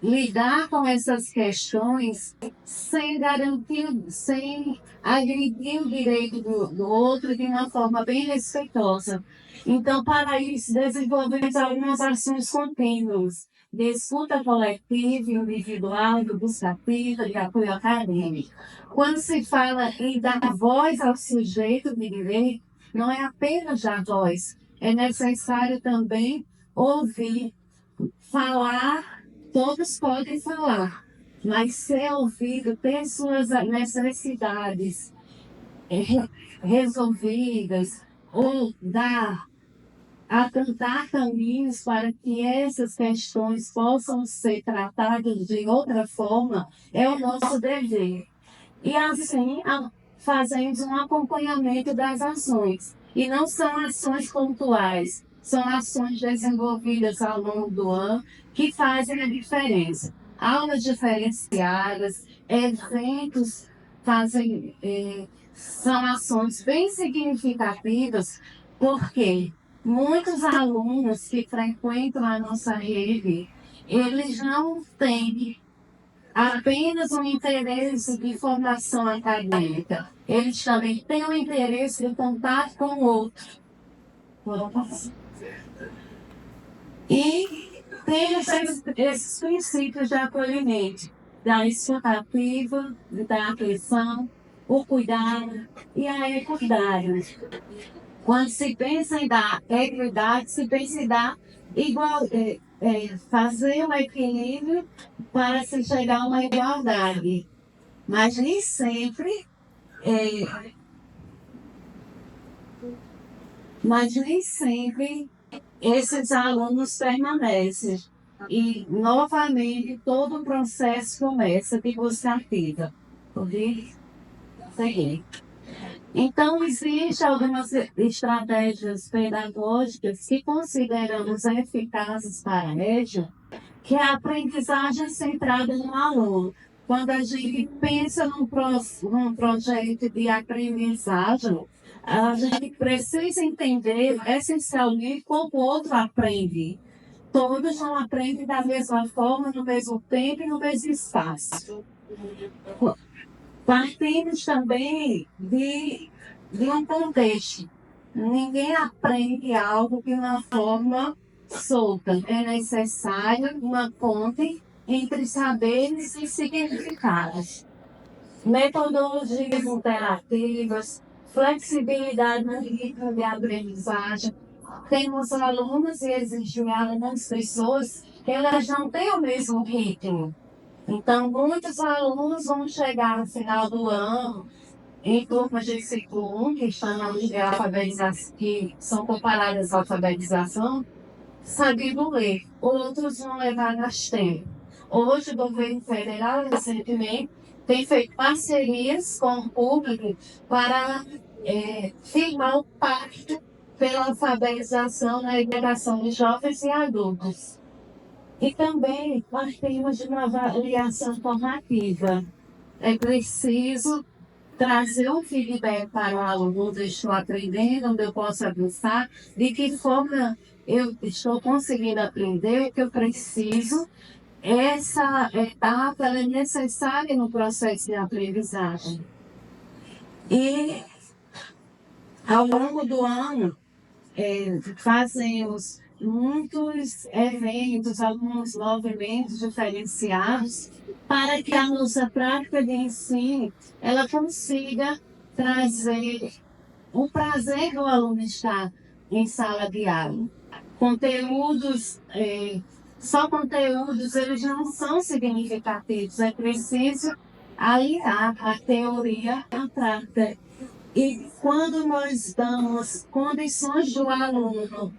lidar com essas questões sem garantir, sem agredir o direito do outro de uma forma bem respeitosa. Então, para isso, desenvolvemos algumas ações contínuas de escuta coletiva, individual, educativa, de apoio acadêmico. Quando se fala em dar voz ao sujeito de direito, não é apenas dar voz, é necessário também ouvir, falar. Todos podem falar, mas ser ouvido, ter suas necessidades resolvidas ou apontar caminhos para que essas questões possam ser tratadas de outra forma, é o nosso dever. E assim fazemos um acompanhamento das ações. E não são ações pontuais, são ações desenvolvidas ao longo do ano que fazem a diferença. Aulas diferenciadas, eventos são ações bem significativas, porque muitos alunos que frequentam a nossa rede, eles não têm apenas um interesse de formação acadêmica, eles também têm um interesse de contar com o outro. E tem esses princípios de acolhimento, da escutativa, da atenção, o cuidado e a equidade. Quando se pensa em dar equidade, se pensa em dar fazer um equilíbrio para se chegar a uma igualdade. Mas nem sempre esses alunos permanecem. E, novamente, todo o processo começa de busca ativa. Então, existem algumas estratégias pedagógicas que consideramos eficazes para a região, que é a aprendizagem centrada no aluno. Quando a gente pensa num projeto de aprendizagem, a gente precisa entender essencialmente como o outro aprende. Todos não aprendem da mesma forma, no mesmo tempo e no mesmo espaço. Partimos também de um contexto. Ninguém aprende algo de uma forma solta. É necessário uma ponte entre saberes e significados. Metodologias interativas, flexibilidade no ritmo de aprendizagem. Temos alunos e existem algumas pessoas que elas não têm o mesmo ritmo. Então, muitos alunos vão chegar no final do ano, em turmas de ciclo 1, que estão de alfabetização, que são comparadas à alfabetização, sabendo ler. Outros vão levar mais tempo. Hoje, o governo federal, recentemente, tem feito parcerias com o público para firmar o pacto pela alfabetização na educação de jovens e adultos. E também partimos de uma avaliação formativa. É preciso trazer um feedback para o aluno, onde eu estou aprendendo, onde eu posso avançar, de que forma eu estou conseguindo aprender, o que eu preciso. Essa etapa ela é necessária no processo de aprendizagem. E, ao longo do ano, fazemos muitos eventos, alguns movimentos diferenciados, para que a nossa prática de ensino ela consiga trazer o prazer do aluno estar em sala de aula. Conteúdos, só conteúdos, eles não são significativos, é preciso alinhar a teoria à prática. E quando nós damos condições do aluno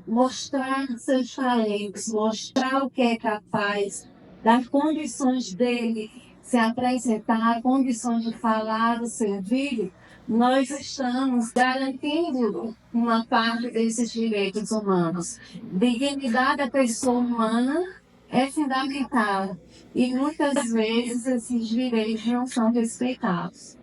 mostrar seus talentos, mostrar o que é capaz, dar condições dele se apresentar, condições de falar, servir, nós estamos garantindo uma parte desses direitos humanos. Dignidade da pessoa humana é fundamental e muitas vezes esses direitos não são respeitados.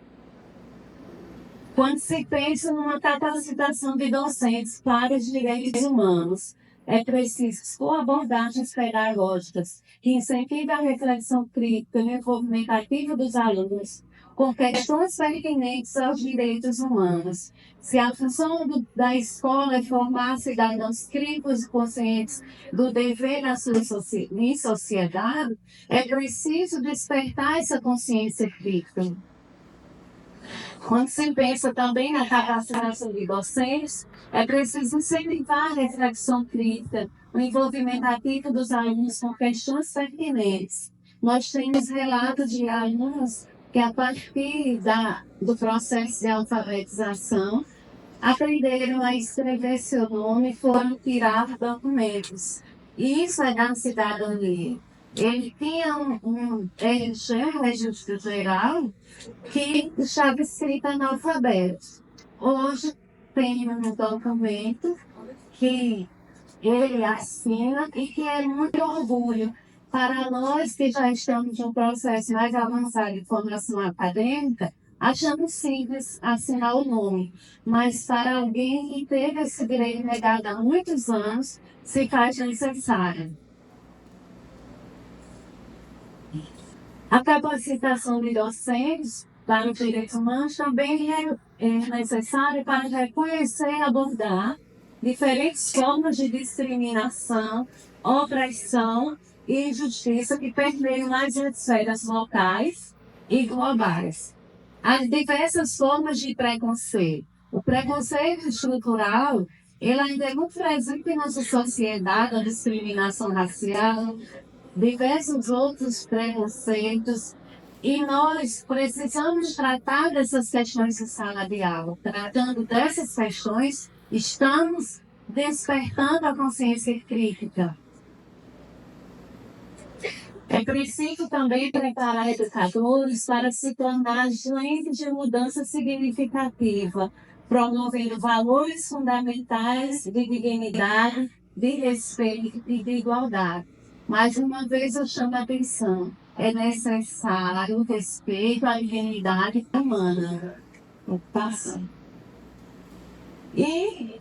Quando se pensa numa capacitação de docentes para os direitos humanos, é preciso abordagens pedagógicas que incentivem a reflexão crítica e o envolvimento ativo dos alunos com questões pertinentes aos direitos humanos. Se a função da escola é formar cidadãos críticos e conscientes do dever na sua em sociedade, é preciso despertar essa consciência crítica. Quando se pensa também na capacitação de docentes, é preciso incentivar a reflexão crítica, o envolvimento ativo dos alunos com questões pertinentes. Nós temos relatos de alunos que, a partir do processo de alfabetização, aprenderam a escrever seu nome e foram tirar documentos. Isso é da cidadania. Ele tinha um registro geral que estava escrito analfabeto. Hoje tem um documento que ele assina e que é muito orgulho para nós que já estamos em um processo mais avançado de formação acadêmica. Achamos simples assinar o nome, mas para alguém que teve esse direito negado há muitos anos, se faz necessário. A capacitação de docentes para os direitos humanos também é necessária para reconhecer e abordar diferentes formas de discriminação, opressão e injustiça que permeiam as esferas locais e globais. As diversas formas de preconceito. O preconceito estrutural, ele ainda é muito presente em nossa sociedade, a discriminação racial, diversos outros preconceitos, e nós precisamos tratar dessas questões em sala de aula. Tratando dessas questões, estamos despertando a consciência crítica. É preciso também preparar educadores para se tornar agentes de mudança significativa, promovendo valores fundamentais de dignidade, de respeito e de igualdade. Mais uma vez eu chamo a atenção, é necessário o respeito à dignidade humana. E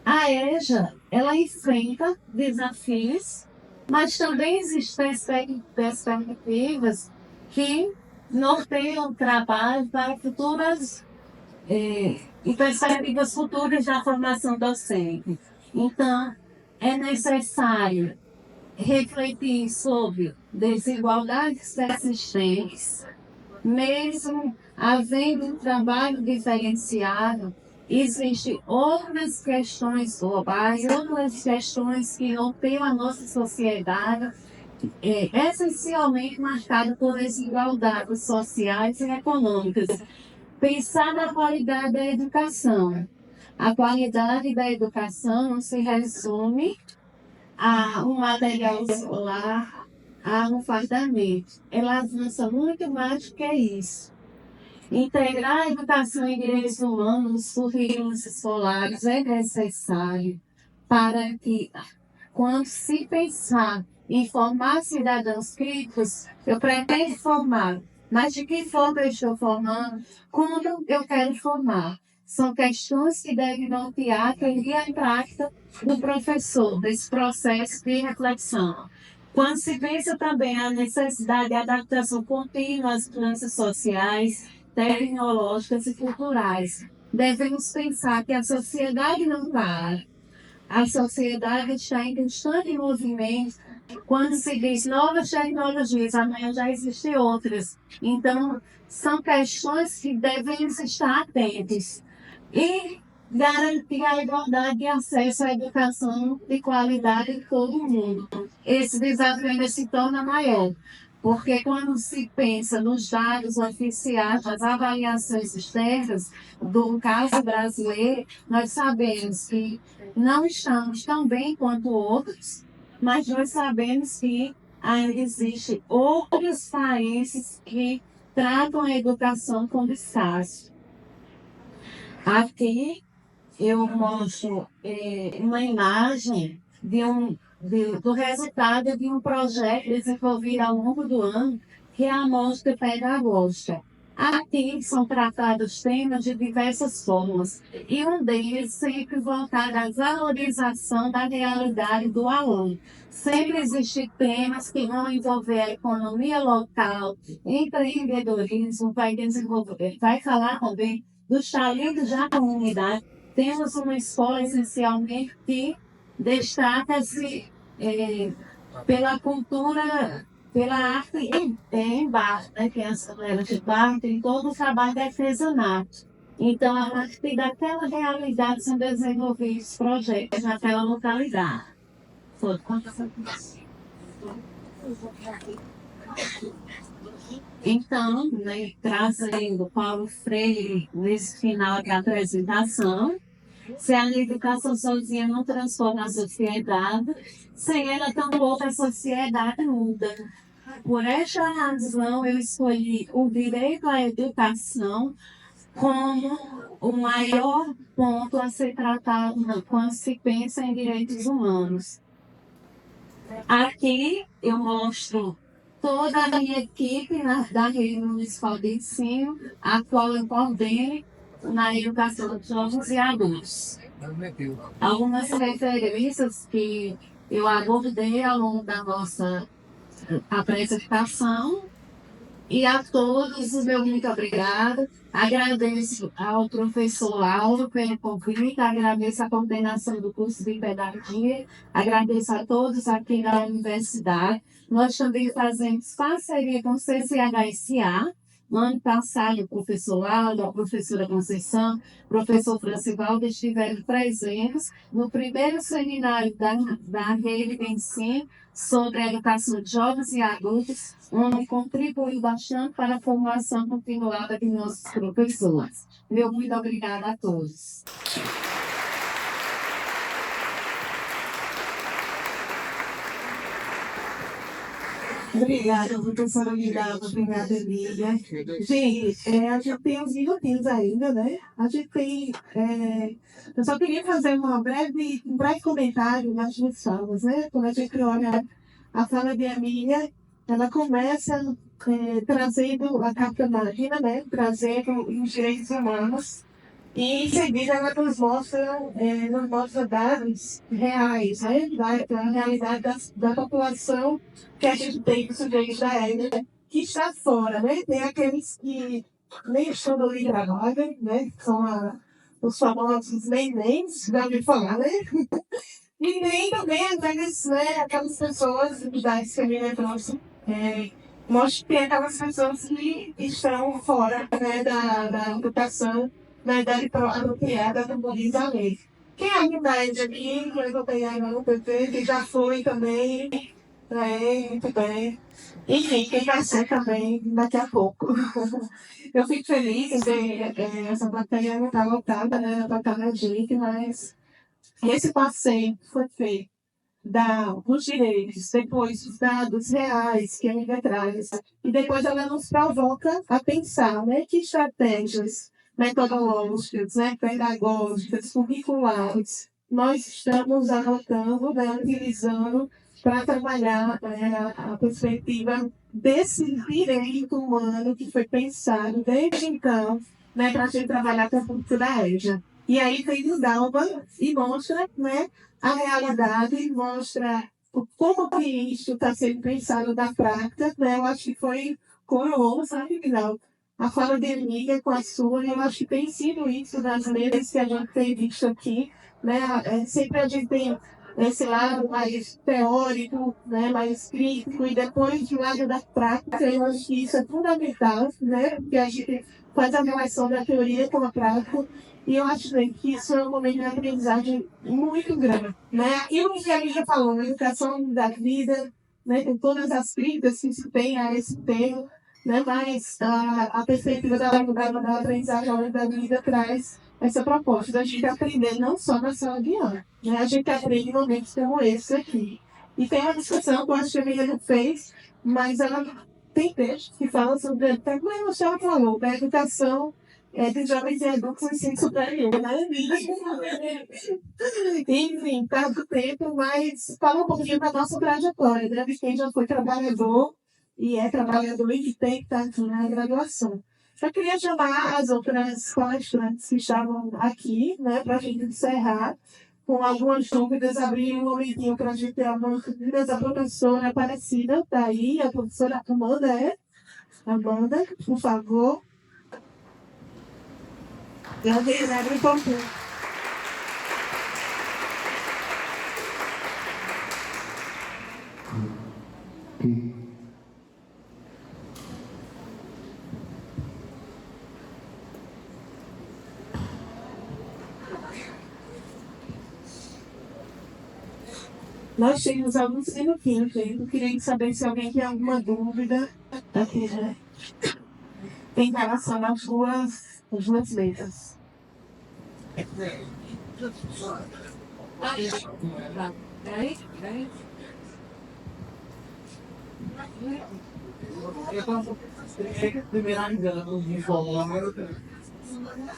a EJA, ela enfrenta desafios, mas também existem perspectivas que norteiam o trabalho para futuras e perspectivas futuras da formação docente. Então, é necessário refletir sobre desigualdades persistentes, mesmo havendo um trabalho diferenciado. Existem outras questões globais, outras questões que norteiam a nossa sociedade, essencialmente marcada por desigualdades sociais e econômicas. Pensar na qualidade da educação. A qualidade da educação não se resume a um material escolar, a um fardamento. Ela avança muito mais do que isso. Integrar a educação em direitos humanos nos currículos escolares é necessário para que, quando se pensar em formar cidadãos críticos, eu pretendo formar, mas de que forma eu estou formando? Como eu quero formar? São questões que devem nortear a teoria prática do professor, desse processo de reflexão. Quando se pensa também a necessidade de adaptação contínua às mudanças sociais, tecnológicas e culturais, devemos pensar que a sociedade não para. A sociedade está em constante movimento. Quando se diz novas tecnologias, amanhã já existem outras. Então, são questões que devemos estar atentos. E garantir a igualdade de acesso à educação de qualidade em todo o mundo. Esse desafio ainda se torna maior, porque quando se pensa nos dados oficiais, nas avaliações externas do caso brasileiro, nós sabemos que não estamos tão bem quanto outros, mas nós sabemos que ainda existem outros países que tratam a educação como escasso. Aqui eu mostro uma imagem do resultado de um projeto desenvolvido ao longo do ano, que é a amostra pedagógica. Aqui são tratados temas de diversas formas, e um deles sempre voltado à valorização da realidade do aluno. Sempre existem temas que vão envolver a economia local, empreendedorismo, vai falar também dos talentos da comunidade. Temos uma escola essencialmente que destaca-se pela cultura, pela arte em barro, né? Que é as galera de barro, tem todo o trabalho de artesanato. Então, a partir daquela realidade são desenvolvidos projetos naquela localidade. Então, né, trazendo Paulo Freire nesse final da apresentação, se a educação sozinha não transforma a sociedade, sem ela tampouco a sociedade muda. Por esta razão, eu escolhi o direito à educação como o maior ponto a ser tratado quando se pensa em direitos humanos. Aqui eu mostro toda a minha equipe da Rede Municipal de Ensino, a qual eu coordeno na educação de jovens e adultos. Algumas referências que eu abordei ao longo da nossa apresentação. E a todos o meu muito obrigada. Agradeço ao professor Lauro pelo convite, agradeço a coordenação do curso de pedagogia, agradeço a todos aqui da universidade. Nós também fazemos parceria com o CCHSA. No ano passado, o professor Lauro, a professora Conceição, o professor Francivaldo estiveram presentes no primeiro seminário da Rede de Ensino sobre a educação de jovens e adultos, onde contribuiu bastante para a formação continuada de nossos professores. Meu muito obrigada a todos. Obrigada, professora Miranda. Obrigada, Emília. Gente, a gente tem uns minutinhos ainda, né? A gente tem. Eu só queria fazer um breve comentário nas duas falas, né? Quando a gente olha a fala de Emília, ela começa trazendo a Carta Magna, né? Trazendo os direitos humanos. E em seguida ela nos mostra dados reais, né? Da realidade da população que a gente tem do sujeito da época que está fora, né? Tem aqueles que nem estão no livro agora, né? São os famosos nenéns, já ouviu falar, né? E nem também aquelas pessoas da família próxima. Mostra que tem aquelas pessoas que estão fora, né, da educação na idade apropriada do país da lei. Quem é a idade aqui, que eu tenho aí no PT, que já foi também, muito bem. Enfim, quem vai ser também daqui a pouco. Eu fico feliz em ver essa bateria não está lotada, né? Vai estar na gente, mas esse passeio foi feito dos direitos, depois os dados reais que a Amiga traz, e depois ela nos provoca a pensar, né, que estratégias metodológicas, né, pedagógicas, curriculares, nós estamos adotando, né, utilizando para trabalhar a perspectiva desse direito humano que foi pensado desde então, né, para a gente trabalhar com a cultura ética. E aí vem o Dalma e mostra, né, a realidade, mostra como que isso está sendo pensado na prática, né? Eu acho que foi coroou, sabe, Vidal? A fala de Emília com a sua, eu acho que tem sido isso das mesas que a gente tem visto aqui, né? Sempre a gente tem esse lado mais teórico, né, mais crítico, e depois do lado da prática, eu acho que isso é fundamental, né? Porque a gente faz a relação da teoria com a prática. E eu acho que isso é um momento de aprendizagem muito grande, né? Aquilo que a gente já falou, a educação da vida, né? Com todas as críticas que se tem a esse tema, né? Mas a perspectiva da aprendizagem ao longo da vida traz essa proposta da gente aprender não só na sala de aula, né? A gente aprende em momentos como esse aqui. E tem uma discussão que eu acho que a Emília não fez, mas ela tem texto que fala sobre, até como a Michelle falou, da educação de jovens e adultos no ensino superior, né? Enfim, tá do tempo, mas fala um pouquinho da nossa trajetória, né? De quem já foi trabalhador e é trabalhador e que tem que estar aqui na graduação. Eu queria chamar as outras palestrantes que estavam aqui, né, para a gente encerrar com algumas dúvidas, abrir um momentinho para a gente ter algumas dúvidas. A professora Aparecida está aí, a professora Amanda, Amanda, por favor. Abre um pouquinho. Nós temos alguns minutinhos, gente. Eu queria saber se alguém tem alguma dúvida aqui, né? Em relação às duas mesas.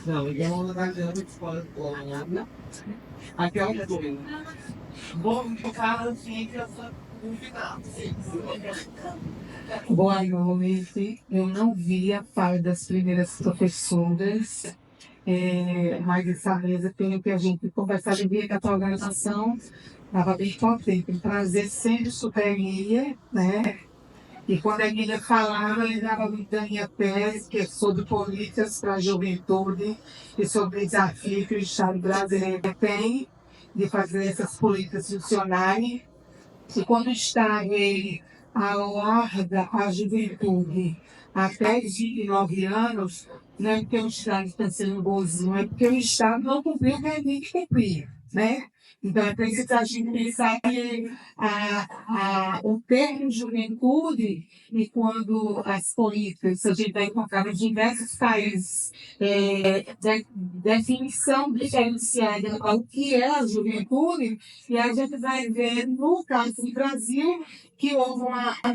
Não, eu não lugar de escola. Aqui é o que bom, de cara, assim, que essa boa noite. Eu não vi a fala das primeiras professoras, mas essa mesa tem que a gente conversar de ver que a tua organização estava bem contente em trazer sempre superia, né? E quando a Emília falava, ela dava muito da minha tese, que é sobre políticas para a juventude e sobre o desafio que o Estado brasileiro tem de fazer essas políticas funcionarem. E quando o Estado ele alarga a juventude até 29 anos, não é porque o Estado está sendo bonzinho, é porque o Estado não cumpriu o que ele tem que cumprir, né? Então é preciso a gente pensar que o termo juventude, e quando as políticas, a gente vai encontrar em diversos países, definição diferenciada ao que é a juventude, e a gente vai ver, no caso do Brasil, que houve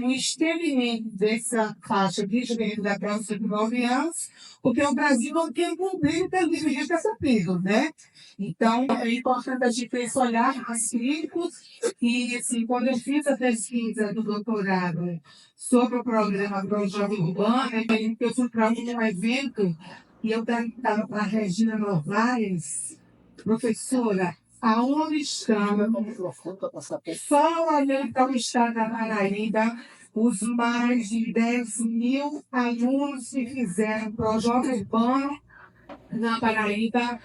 um estendimento dessa faixa de juventude até os 19 anos, porque o Brasil não tem cumprido pelo deveria ter cumprido, né? Então, é importante a gente ter esse olhar mais crítico, e assim, quando eu fiz a pesquisa do doutorado sobre o programa do Jovem Urbano, eu fui para um evento, e eu estava para a Regina Novaes, professora, aonde estava, só olhando para o estado da Paraíba, os mais de 10.000 alunos que fizeram para o Jovem Urbano na Paraíba,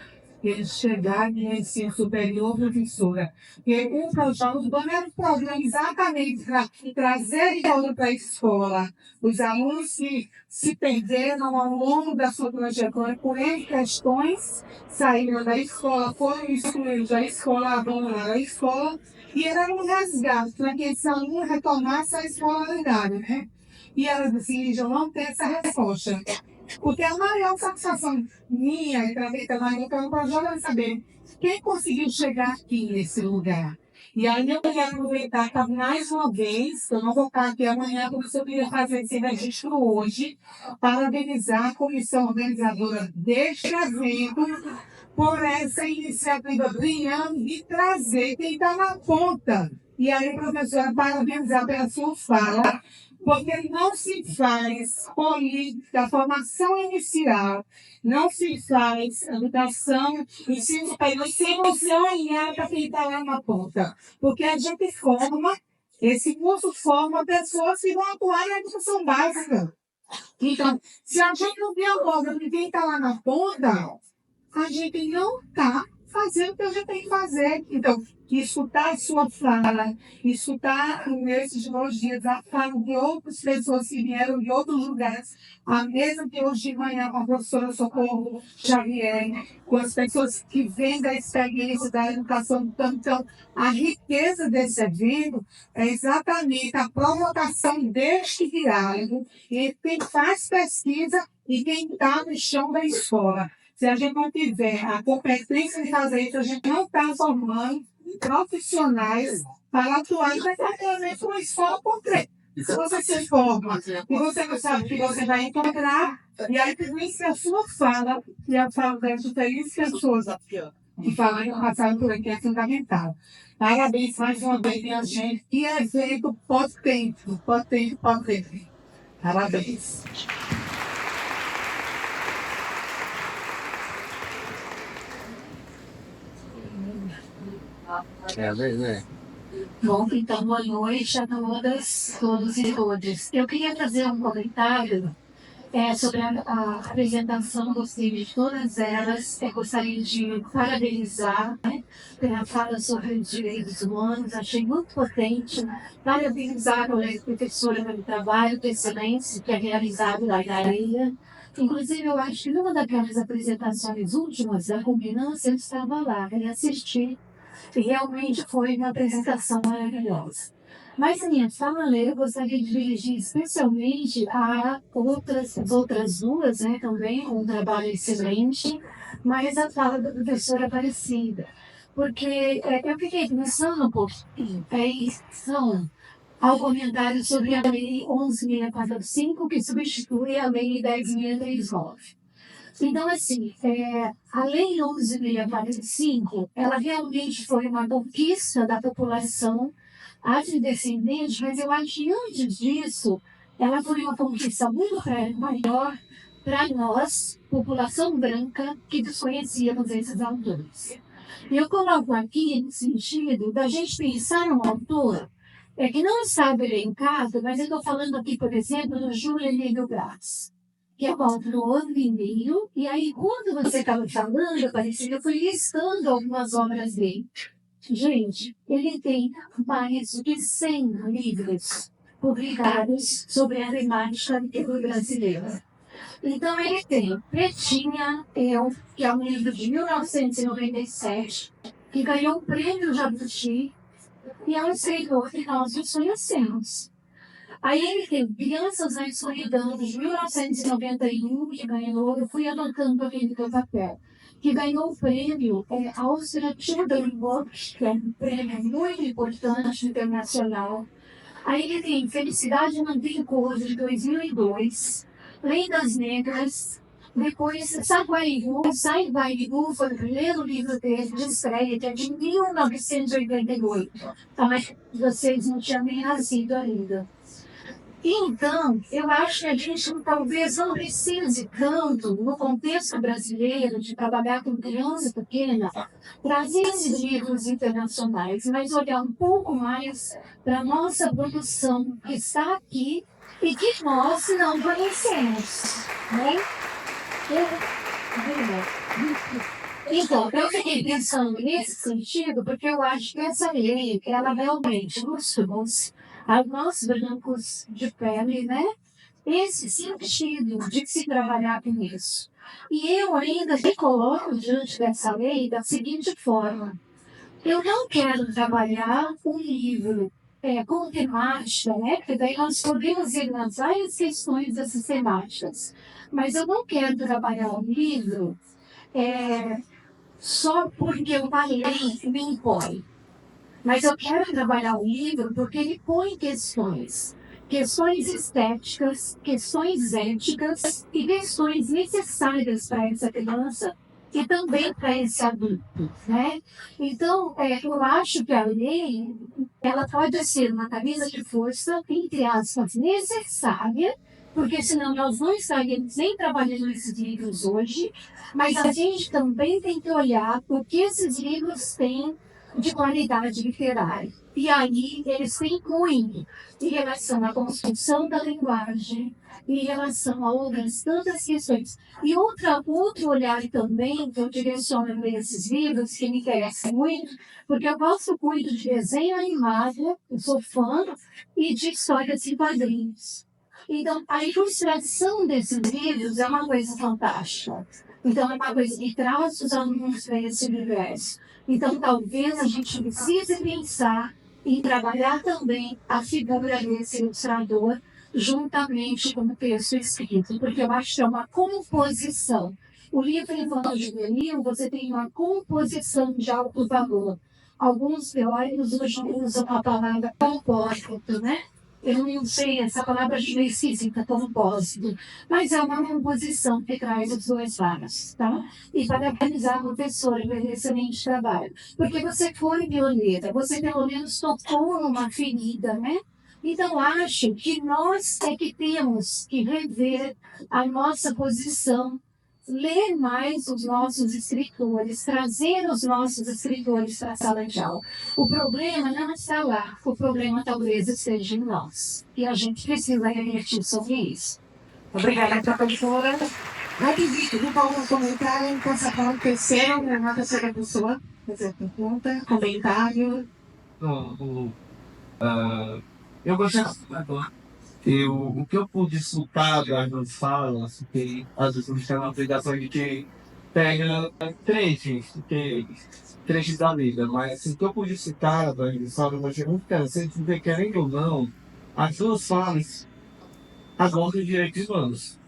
eles chegaram no ensino superior, professora. E o projeto urbano era um programa exatamente para trazer de volta para a escola os alunos que se perderam ao longo da sua trajetória por N questões, saíram da escola, foram excluídos da escola, abandonaram a escola, e era um resgate para que esses alunos retomassem a escolaridade, né? E ela disse, eu não tenho essa resposta. Porque a maior satisfação minha e também trabalhando pelo projeto é saber quem conseguiu chegar aqui nesse lugar. E aí eu queria aproveitar para mais uma vez, que eu não vou estar aqui amanhã, porque eu queria fazer esse registro hoje, parabenizar a comissão organizadora deste evento por essa iniciativa brilhante de trazer quem está na ponta. E aí, professora, parabenizar pela sua fala, porque não se faz política, formação inicial, não se faz educação, ensino superior, sem você olhar para quem está lá na ponta. Porque a gente forma, esse curso forma pessoas que vão atuar na educação básica. Então, se a gente não dialoga com quem está lá na ponta, a gente não está fazendo o que a gente tem que fazer. Então, escutar a sua fala, escutar nesses 2 dias a fala de outras pessoas que vieram de outros lugares, a mesma que hoje de manhã com a professora Socorro Xavier, com as pessoas que vêm da experiência da educação. Então, a riqueza desse evento é exatamente a provocação deste diálogo entre quem faz pesquisa e quem está no chão da escola. Se a gente não tiver a competência de fazer isso, a gente não está formando profissionais para atuar exatamente uma escola concreta. Se você se forma e você não sabe o que você vai encontrar, e aí por isso a sua fala e a fala das diferentes pessoas que falam e passaram por aqui é fundamental. Parabéns mais uma vez, minha gente. Que evento potente, potente, potente. Parabéns. Bom, então, boa noite a todas, todos e todas. Eu queria fazer um comentário sobre a apresentação, gostei de todas elas. Eu gostaria de parabenizar, né, pela fala sobre os direitos humanos, achei muito potente. Parabenizar a colega professora pelo trabalho de excelência que é realizado na área. Inclusive, eu acho que numa daquelas apresentações últimas da Combinância, eu estava lá, queria assistir. E realmente foi uma apresentação maravilhosa. Mas a minha fala eu gostaria de dirigir especialmente a outras duas, né, também, com um trabalho excelente, mas a fala da professora Aparecida. Porque eu fiquei pensando um pouquinho, ao comentário sobre a Lei 11.645, que substitui a Lei 10.039. Então, assim, a Lei 11.645, ela realmente foi uma conquista da população afrodescendente, mas eu acho que antes disso, ela foi uma conquista muito maior para nós, população branca, que desconhecíamos esses autores. Eu coloco aqui no sentido da gente pensar num autor que não estava elencado, mas eu estou falando aqui, por exemplo, do Júlio Emílio Braz, que é um autor mineiro, e aí quando você estava falando, Aparecida, eu fui listando algumas obras dele. Gente, ele tem mais de 100 livros publicados sobre a temática brasileira. Então ele tem Pretinha, que é um livro de 1997, que ganhou o prêmio Jabuti, e é um escritor que nós desconhecemos. Aí ele tem Crianças na Escuridão, de 1991, que ganhou, eu fui anotando aquele do papel, que ganhou o prêmio Austria Childrenbook, que é um prêmio muito importante internacional. Aí ele tem Felicidade não tem cor, de 2002, Lendas Negras, depois Saguarigu foi o primeiro livro dele de estreia, que é de 1988. Mas vocês não tinham nem nascido ainda. Então, eu acho que a gente talvez não precise tanto, no contexto brasileiro, de trabalhar com criança pequena, trazer esses livros internacionais, mas olhar um pouco mais para a nossa produção que está aqui e que nós não conhecemos. Né? Então, eu fiquei pensando nesse sentido, porque eu acho que essa lei, ela realmente nos trouxe a nós brancos de pele, né? Esse sentido de se trabalhar com isso. E eu ainda me coloco diante dessa lei da seguinte forma: eu não quero trabalhar um livro com temática, né? Porque daí nós podemos ir nas várias questões dessas temáticas. Mas eu não quero trabalhar um livro só porque uma lei me impõe. Mas eu quero trabalhar o livro porque ele põe questões estéticas, questões éticas e questões necessárias para essa criança e também para esse adulto, né? Então, eu acho que a lei, ela pode ser uma camisa de força, entre aspas, necessária, porque senão nós não estaríamos nem trabalhando esses livros hoje, mas a gente também tem que olhar o que esses livros têm de qualidade literária. E aí eles têm cunho em relação à construção da linguagem, em relação a outras tantas questões. E outro olhar também que eu direciono para esses livros, que me interessa muito, porque eu gosto muito de desenho animado, eu sou fã, e de histórias em quadrinhos. Então, a ilustração desses livros é uma coisa fantástica. Então, é uma coisa que traz os alunos para esse universo. Então, talvez a gente precise pensar em trabalhar também a figura desse ilustrador juntamente com o texto escrito, porque eu acho que é uma composição. O livro infanto-juvenil, você tem uma composição de alto valor. Alguns teóricos hoje usam a palavra compósito, né? Eu não sei, essa palavra é meio esquisita, compósito, mas é uma composição que traz os dois lados, tá? E parabenizar a professora pelo excelente trabalho. Porque você foi pioneira, você pelo menos tocou numa ferida, né? Então, acho que nós é que temos que rever a nossa posição, ler mais os nossos escritores, trazer os nossos escritores para a sala de aula. O problema não está lá, o problema talvez esteja em nós. E a gente precisa refletir sobre isso. Obrigada, professora. Rapidinho, vou dar um comentário, passa para o terceiro, na terceira pessoa. Fazer pergunta, comentário. Eu gostaria o que eu pude escutar das falas, que às vezes me tem uma obrigação de que pega trechos da vida, mas assim, o que eu pude citar das falas, eu achei muito interessante, porque querendo ou não, as duas falas abordam os direitos humanos.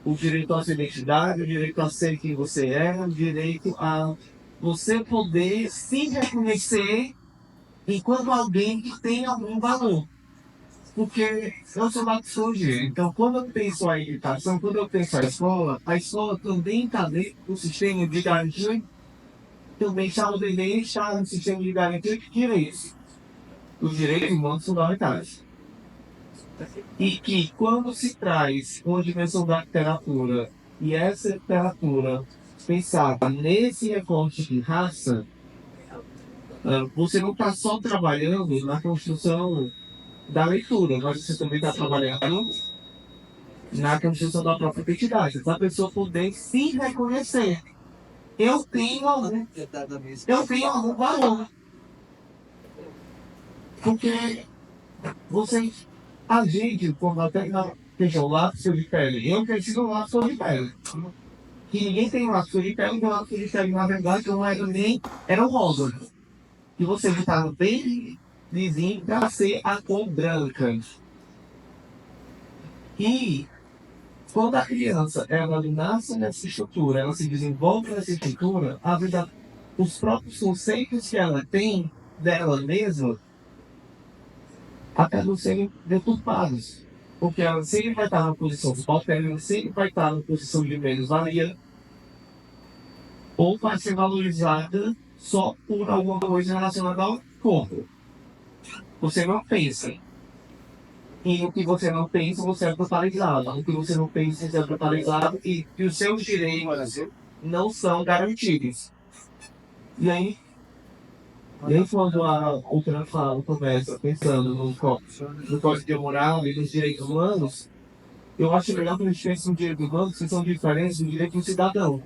O direito à sua identidade, o direito a ser quem você é, o direito a você poder se reconhecer enquanto alguém que tem algum valor. Porque eu sou lá psicologia. Então, quando eu penso a educação, quando eu penso a escola também está dentro do sistema de garantia, também está no sistema de garantia de direitos. Os direitos humanos fundamentais. E que quando se traz uma dimensão da literatura, e essa literatura pensada nesse recorte de raça, você não está só trabalhando na construção da leitura, mas você também está trabalhando na construção da própria identidade, da pessoa poder se reconhecer. Eu tenho algum valor. Porque a gente, quando até na questão lápis de pele, eu preciso um lápis de pele. Que ninguém tem um lápis de pele, então o lápis de pele, na verdade, não era nem, era um rosa. E você botava bem lisinho para ser a cor branca. E quando a criança ela nasce nessa estrutura, ela se desenvolve nessa estrutura, os próprios conceitos que ela tem dela mesma acabam sendo deturpados. Porque ela sempre vai estar na posição de papel, ela sempre vai estar na posição de menos-valia, ou vai ser valorizada só por alguma coisa relacionada ao corpo. Você não pensa. E o que você não pensa, você é totalizado. O que você não pensa, você é totalizado. E os seus direitos não são garantidos. E aí quando a outra fala, começa pensando no Código de Moral e nos direitos humanos, eu acho melhor que a gente pense no direito humano, que são diferentes do direito do cidadão.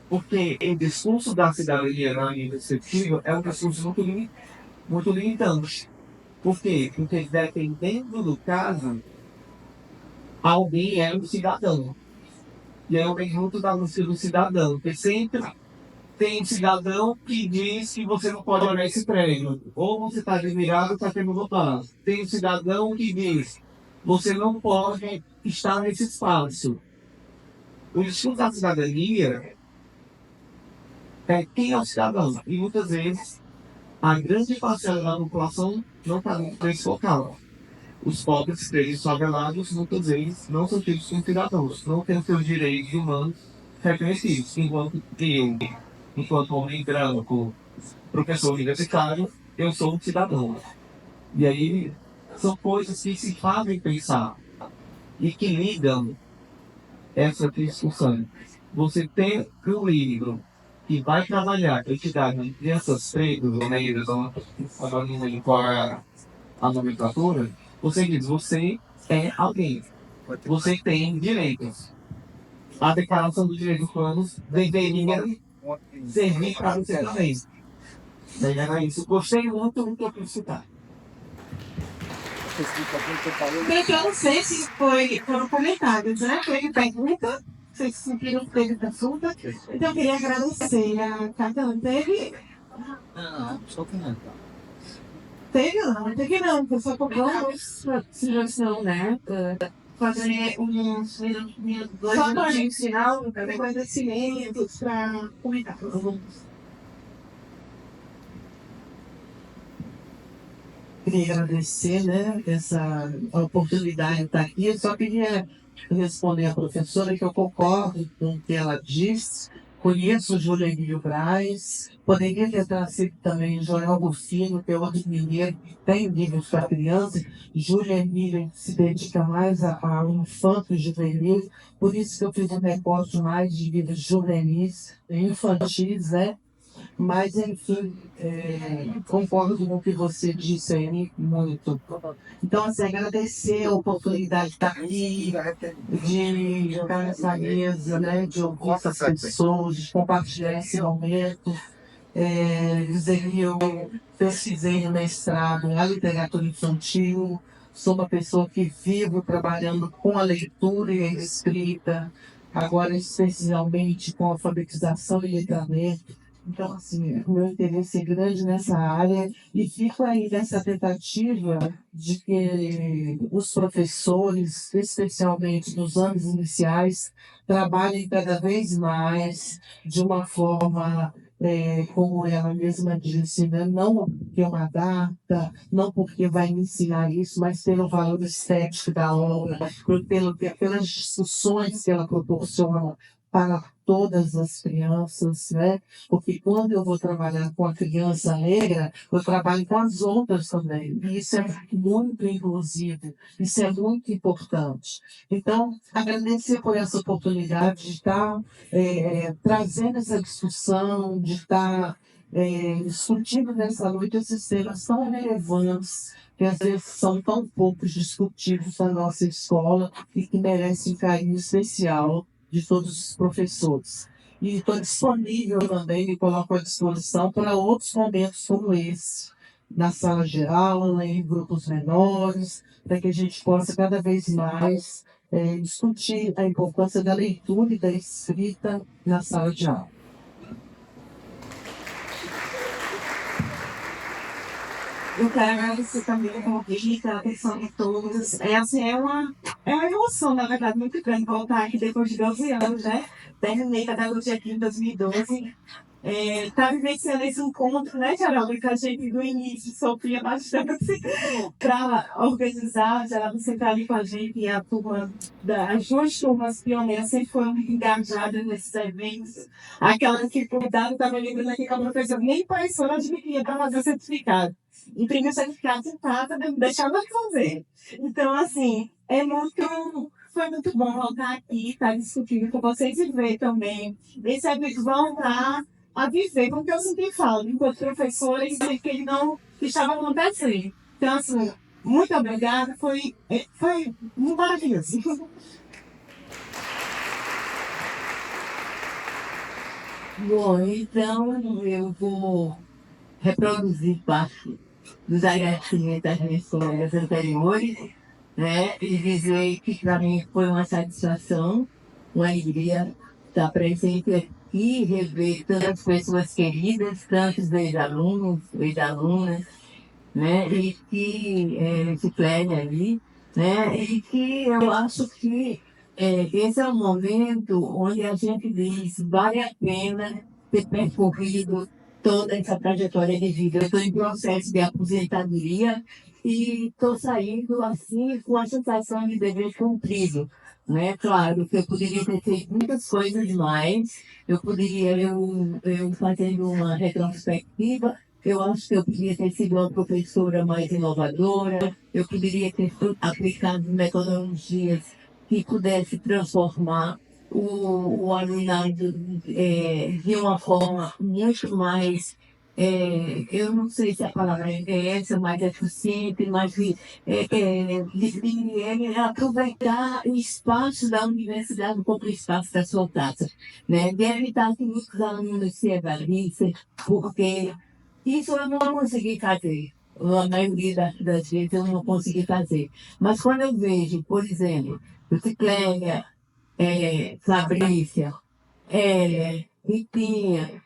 Porque o discurso da cidadania na minha perspectiva é um discurso muito limitante. Por quê? Porque dependendo do caso, alguém é um cidadão. E aí eu venho junto da música do cidadão, porque sempre tem um cidadão que diz que você não pode olhar esse prédio. Ou você está desligado ou está tendo votar. Tem um cidadão que diz você não pode estar nesse espaço. O discurso da cidadania é quem é o cidadão. E muitas vezes a grande parcela da população não está nesse local. Os pobres, presos, favelados, muitas vezes não são tidos como cidadãos, não têm seus direitos humanos reconhecidos, enquanto homem branco, professor universitário, eu sou um cidadão. E aí são coisas que se fazem pensar e que ligam essa discussão. Você tem um livro que vai trabalhar a identidade de crianças pretas, negras, agora não lembro qual é a nomenclatura, você diz, você é alguém. Você tem direitos. A Declaração dos Direitos Humanos deveria servir para você também. Daí era isso. Gostei muito do que eu quis citar. Eu não sei se foram comentários, né? Foi pergunta, vocês sentiram que teve assunto. Então eu queria agradecer a cada um. Não, só comentar. Teve não, foi só cobramos. Sugestão, né? Fazer uns dois minutinhos de final, Agradecimentos para comentar. Queria agradecer, né, essa oportunidade de estar aqui. Eu só queria responder à professora que eu concordo com o que ela disse. Conheço o Júlio Emílio Braz, poderia ter trazido também Joel Agostinho, que é outro mineiro que tem livros para criança. Júlio Emílio se dedica mais ao infanto e juvenil, por isso que eu fiz um recorte mais de livros juvenis e infantis, né? Mas, enfim, concordo com o que você disse aí muito. Então, assim, agradecer a oportunidade de estar aqui, de jogar nessa mesa, né, de ouvir essas pessoas, de compartilhar esse momento. Dizer que eu pesquisei no mestrado na literatura infantil, sou uma pessoa que vivo trabalhando com a leitura e a escrita, agora especialmente com alfabetização e letramento. Então, assim, o meu interesse é grande nessa área e fico aí nessa tentativa de que os professores, especialmente nos anos iniciais, trabalhem cada vez mais de uma forma como ela mesma disse, né? Não porque é uma data, não porque vai me ensinar isso, mas pelo valor estético da obra, pelas discussões que ela proporciona para todas as crianças, né? Porque quando eu vou trabalhar com a criança negra, eu trabalho com as outras também. E isso é muito inclusivo, isso é muito importante. Então, agradecer por essa oportunidade de estar trazendo essa discussão, de estar discutindo nessa noite esses temas tão relevantes, que às vezes são tão poucos discutidos na nossa escola e que merecem um carinho especial de todos os professores. E estou disponível também, me coloco à disposição para outros momentos como esse, na sala de aula, em grupos menores, para que a gente possa cada vez mais discutir a importância da leitura e da escrita na sala de aula. Eu quero agradecer também o convite, a atenção de todos. É uma emoção, na verdade, muito grande voltar aqui depois de 12 anos, né? Terminei a pedagogia aqui em 2012. Tá vivenciando esse encontro, né, Geraldo, que a gente do início sofria bastante para organizar. Geraldo sempre ali com a gente e a turma, as duas turmas pioneiras sempre foram engajadas nesses eventos. Aquela dificuldade, estava lembrando aqui que a professora nem pensou na admitia para fazer o certificado. Imprimir o certificado em casa, deixava de fazer. Então, assim, foi muito bom voltar aqui, estar discutindo com vocês e ver também esse evento voltar a viver, porque eu senti falta, enquanto professora, e que ele não estava acontecendo. Então, assim, muito obrigada, foi maravilhoso. Bom, então eu vou reproduzir parte dos agradecimentos das minhas colegas anteriores, né? E dizer que para mim foi uma satisfação, uma alegria estar presente aqui e rever tantas pessoas queridas, tantos ex-alunos, ex-alunas, né? E que se Clélia ali, né? E que eu acho que esse é um momento onde a gente diz vale a pena ter percorrido toda essa trajetória de vida. Eu estou em processo de aposentadoria e estou saindo assim com a sensação de dever cumprido. Né? Claro que eu poderia ter feito muitas coisas mais, eu fazendo uma retrospectiva, eu acho que eu poderia ter sido uma professora mais inovadora, eu poderia ter aplicado metodologias que pudesse transformar o alunado de uma forma muito mais, eu não sei se a palavra é essa, mas é suficiente, mas de aproveitar o espaço da universidade como o espaço da sua casa, né? De evitar que muitos alunos se evalissem, porque isso eu não consegui fazer. A maioria das vezes eu não consegui fazer. Mas quando eu vejo, por exemplo, Clélia, Fabrícia, Ritinha,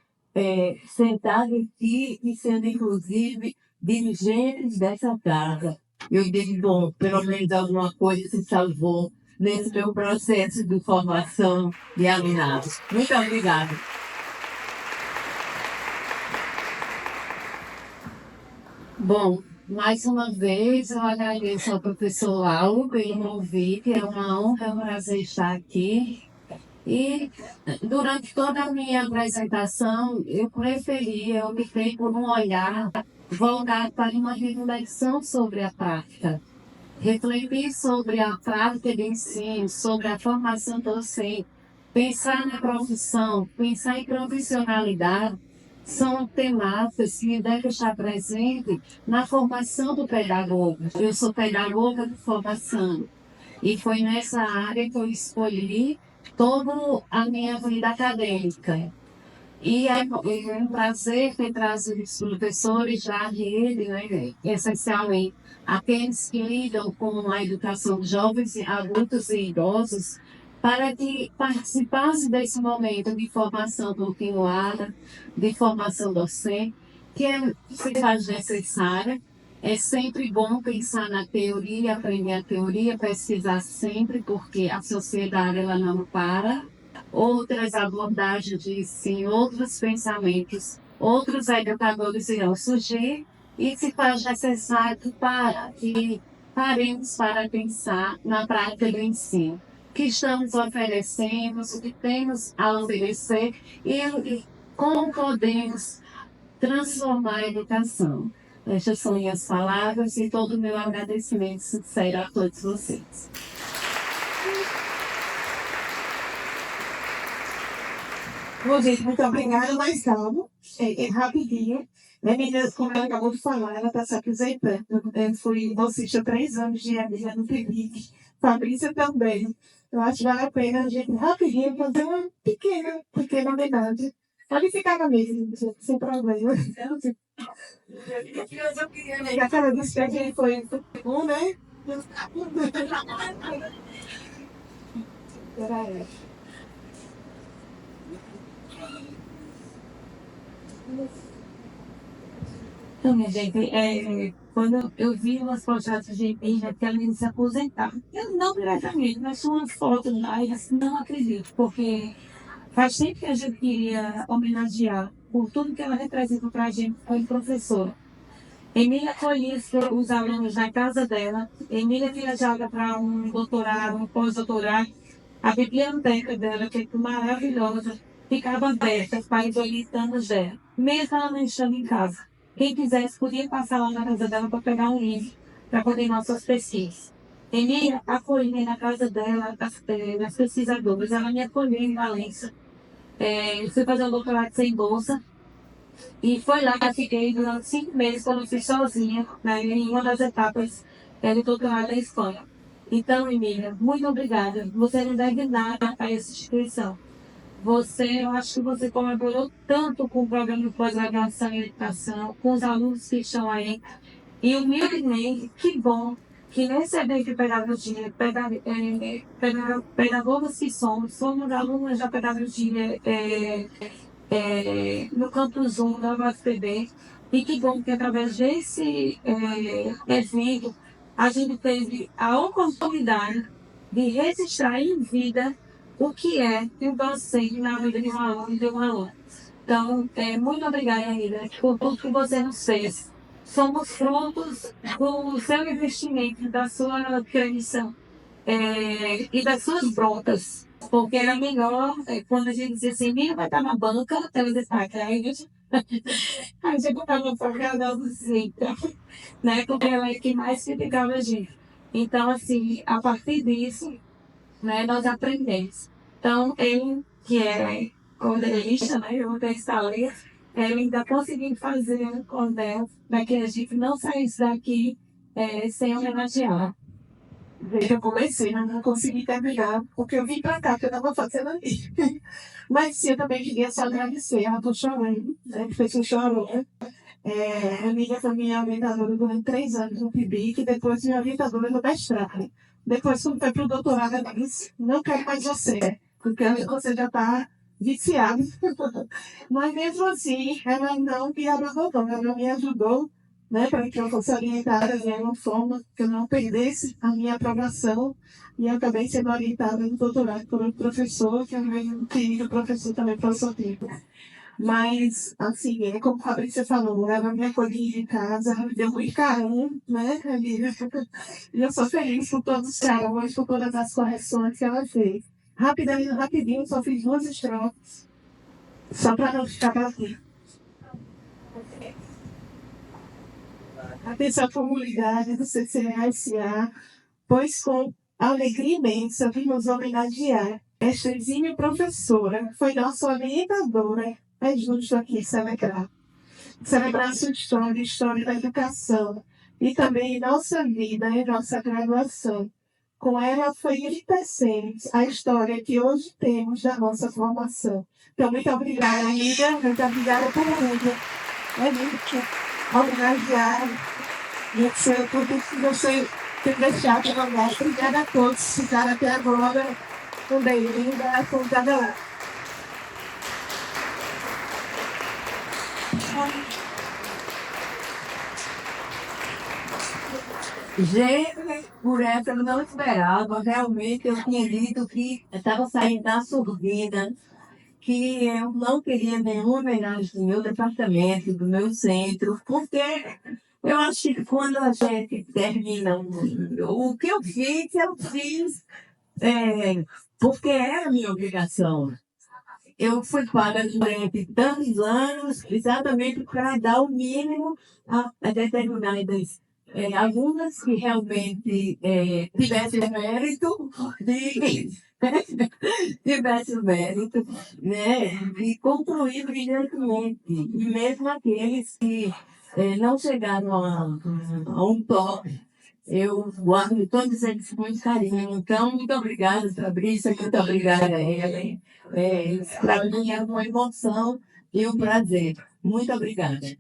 sentados aqui e sendo, inclusive, dirigentes dessa casa. Eu digo, bom, pelo menos alguma coisa se salvou nesse meu processo de formação de alunados. Muito obrigada. Bom, mais uma vez eu agradeço ao professor Lauro pelo convite, é uma honra, é um prazer estar aqui. E durante toda a minha apresentação, eu optei por um olhar voltado para uma reflexão sobre a prática. Refletir sobre a prática de ensino, sobre a formação docente, pensar na profissão, pensar em profissionalidade, são temáticas que devem estar presentes na formação do pedagogo. Eu sou pedagoga de formação e foi nessa área que eu escolhi toda a minha vida acadêmica. E é um prazer ter trazido os professores da rede, né, essencialmente aqueles que lidam com a educação de jovens, adultos e idosos, para que participassem desse momento de formação continuada, de formação docente, que se faz necessária. É sempre bom pensar na teoria, aprender a teoria, pesquisar sempre, porque a sociedade ela não para. outras abordagens de ensino, outros pensamentos, outros educadores irão surgir e se faz necessário para que paremos para pensar na prática do ensino, que estamos oferecendo, o que temos a oferecer e como podemos transformar a educação. Estas são minhas palavras e todo o meu agradecimento sincero a todos vocês. Bom, gente, muito obrigada, mas calma, rapidinho. Né, meninas, como ela acabou de falar, ela está se apresentando. Fui bolsista há 3 anos de amiga no PIBIC. Fabrícia também. Eu acho que vale a pena a gente rapidinho fazer uma pequena homenagem. Pode ficar na mesa, gente, sem problema. Eu queria ver aquela vez que a gente foi bom, né? Peraí. Então, minha gente, quando eu vi umas projetos de Emília que ela ia se aposentar, eu não diretamente, mas umas fotos lá, e assim, não acredito, porque faz tempo que a gente queria homenagear por tudo que ela representa para a gente como professora. Emília conhecia os alunos na casa dela, Emília viajava para um doutorado, um pós-doutorado, a biblioteca dela, que é maravilhosa, ficava aberta para os 80 anos dela, mesmo ela não estando em casa. Quem quisesse podia passar lá na casa dela para pegar um livro, para poder ir nas suas pesquisas. Emília acolheu na casa dela, das pesquisadoras, ela me acolheu em Valença. Eu fui fazer um doutorado sem bolsa, e foi lá que eu fiquei durante 5 meses, quando eu fui sozinha, né, em uma das etapas do doutorado da Espanha. Então, Emília, muito obrigada. Você não deve nada a essa instituição. Eu acho que você colaborou tanto com o programa de pós-graduação em educação, com os alunos que estão aí. E humildemente, que bom que nesse evento de pedagogia, pedagogos que somos alunos da pedagogia no Campus 1 da UFPB, e que bom que através desse evento a gente teve a oportunidade de registrar em vida o que é o docente na vida de um aluno e de uma aluna. Então, muito obrigada, Aida, por tudo que você nos fez. Somos frutos do seu investimento, da sua permissão e das suas broncas. Porque era melhor, quando a gente dizia assim, Mia vai estar na banca, ela destaca. Aí a gente botava uma forgada né? Porque ela é que mais criticava a gente. Então, assim, a partir disso, né, nós aprendemos. Então, ele, que é cordelista, né, eu tenho instalei, ele ainda conseguiu fazer um cordel para que a gente não saísse daqui sem homenagear. Eu comecei, mas não consegui terminar, porque eu vim para cá, que eu estava fazendo ali. Mas sim, eu também queria só agradecer. Ela estou chorando, né? Fez um chorão. A Emília foi minha orientadora durante 3 anos no PIBIC, depois minha orientadora no mestrado. Depois, quando foi para o doutorado, ela disse, não quero mais você, porque você já está viciado. Mas mesmo assim, ela não me abandonou, ela me ajudou, né, para que eu fosse orientada de uma forma que eu não perdesse a minha aprovação. E eu acabei sendo orientada no doutorado por um professor, que eu vejo que o professor também passou tempo. Mas, assim, como a Fabrícia falou, ela me acolheu em casa, ela me deu muito carinho, né, Emília? E eu sou feliz por todos os carinhos, por todas as correções que ela fez. Rapidinho, só fiz 2 estrofes, só para não ficar aqui. Atenção à comunidade do CCA, pois com alegria imensa vimos homenagear esta exímia professora, foi nossa orientadora. É justo aqui celebrar sua história da educação e também nossa vida e nossa graduação. Com ela foi enriquecendo a história que hoje temos da nossa formação. Então, muito obrigada, amiga. Muito obrigada por tudo. É muito homenagear por tudo que você tem deixado para nós. Obrigada a todos que ficaram até agora. Um beijinho com cada um. Gente, por essa eu não esperava. Realmente eu tinha dito que estava saindo da surdina, que eu não queria nenhuma homenagem do meu departamento, do meu centro, porque eu acho que quando a gente termina o que eu fiz porque era a minha obrigação. Eu fui paga durante tantos anos exatamente para dar o mínimo a determinadas alunas que realmente tivessem mérito de tivesse o mérito, né, de concluir brilhantemente. E mesmo aqueles que não chegaram a um top, eu guardo todos eles com muito carinho. Então, muito obrigada, Fabrícia, muito obrigada a ela. Para mim é uma emoção e um prazer. Muito obrigada.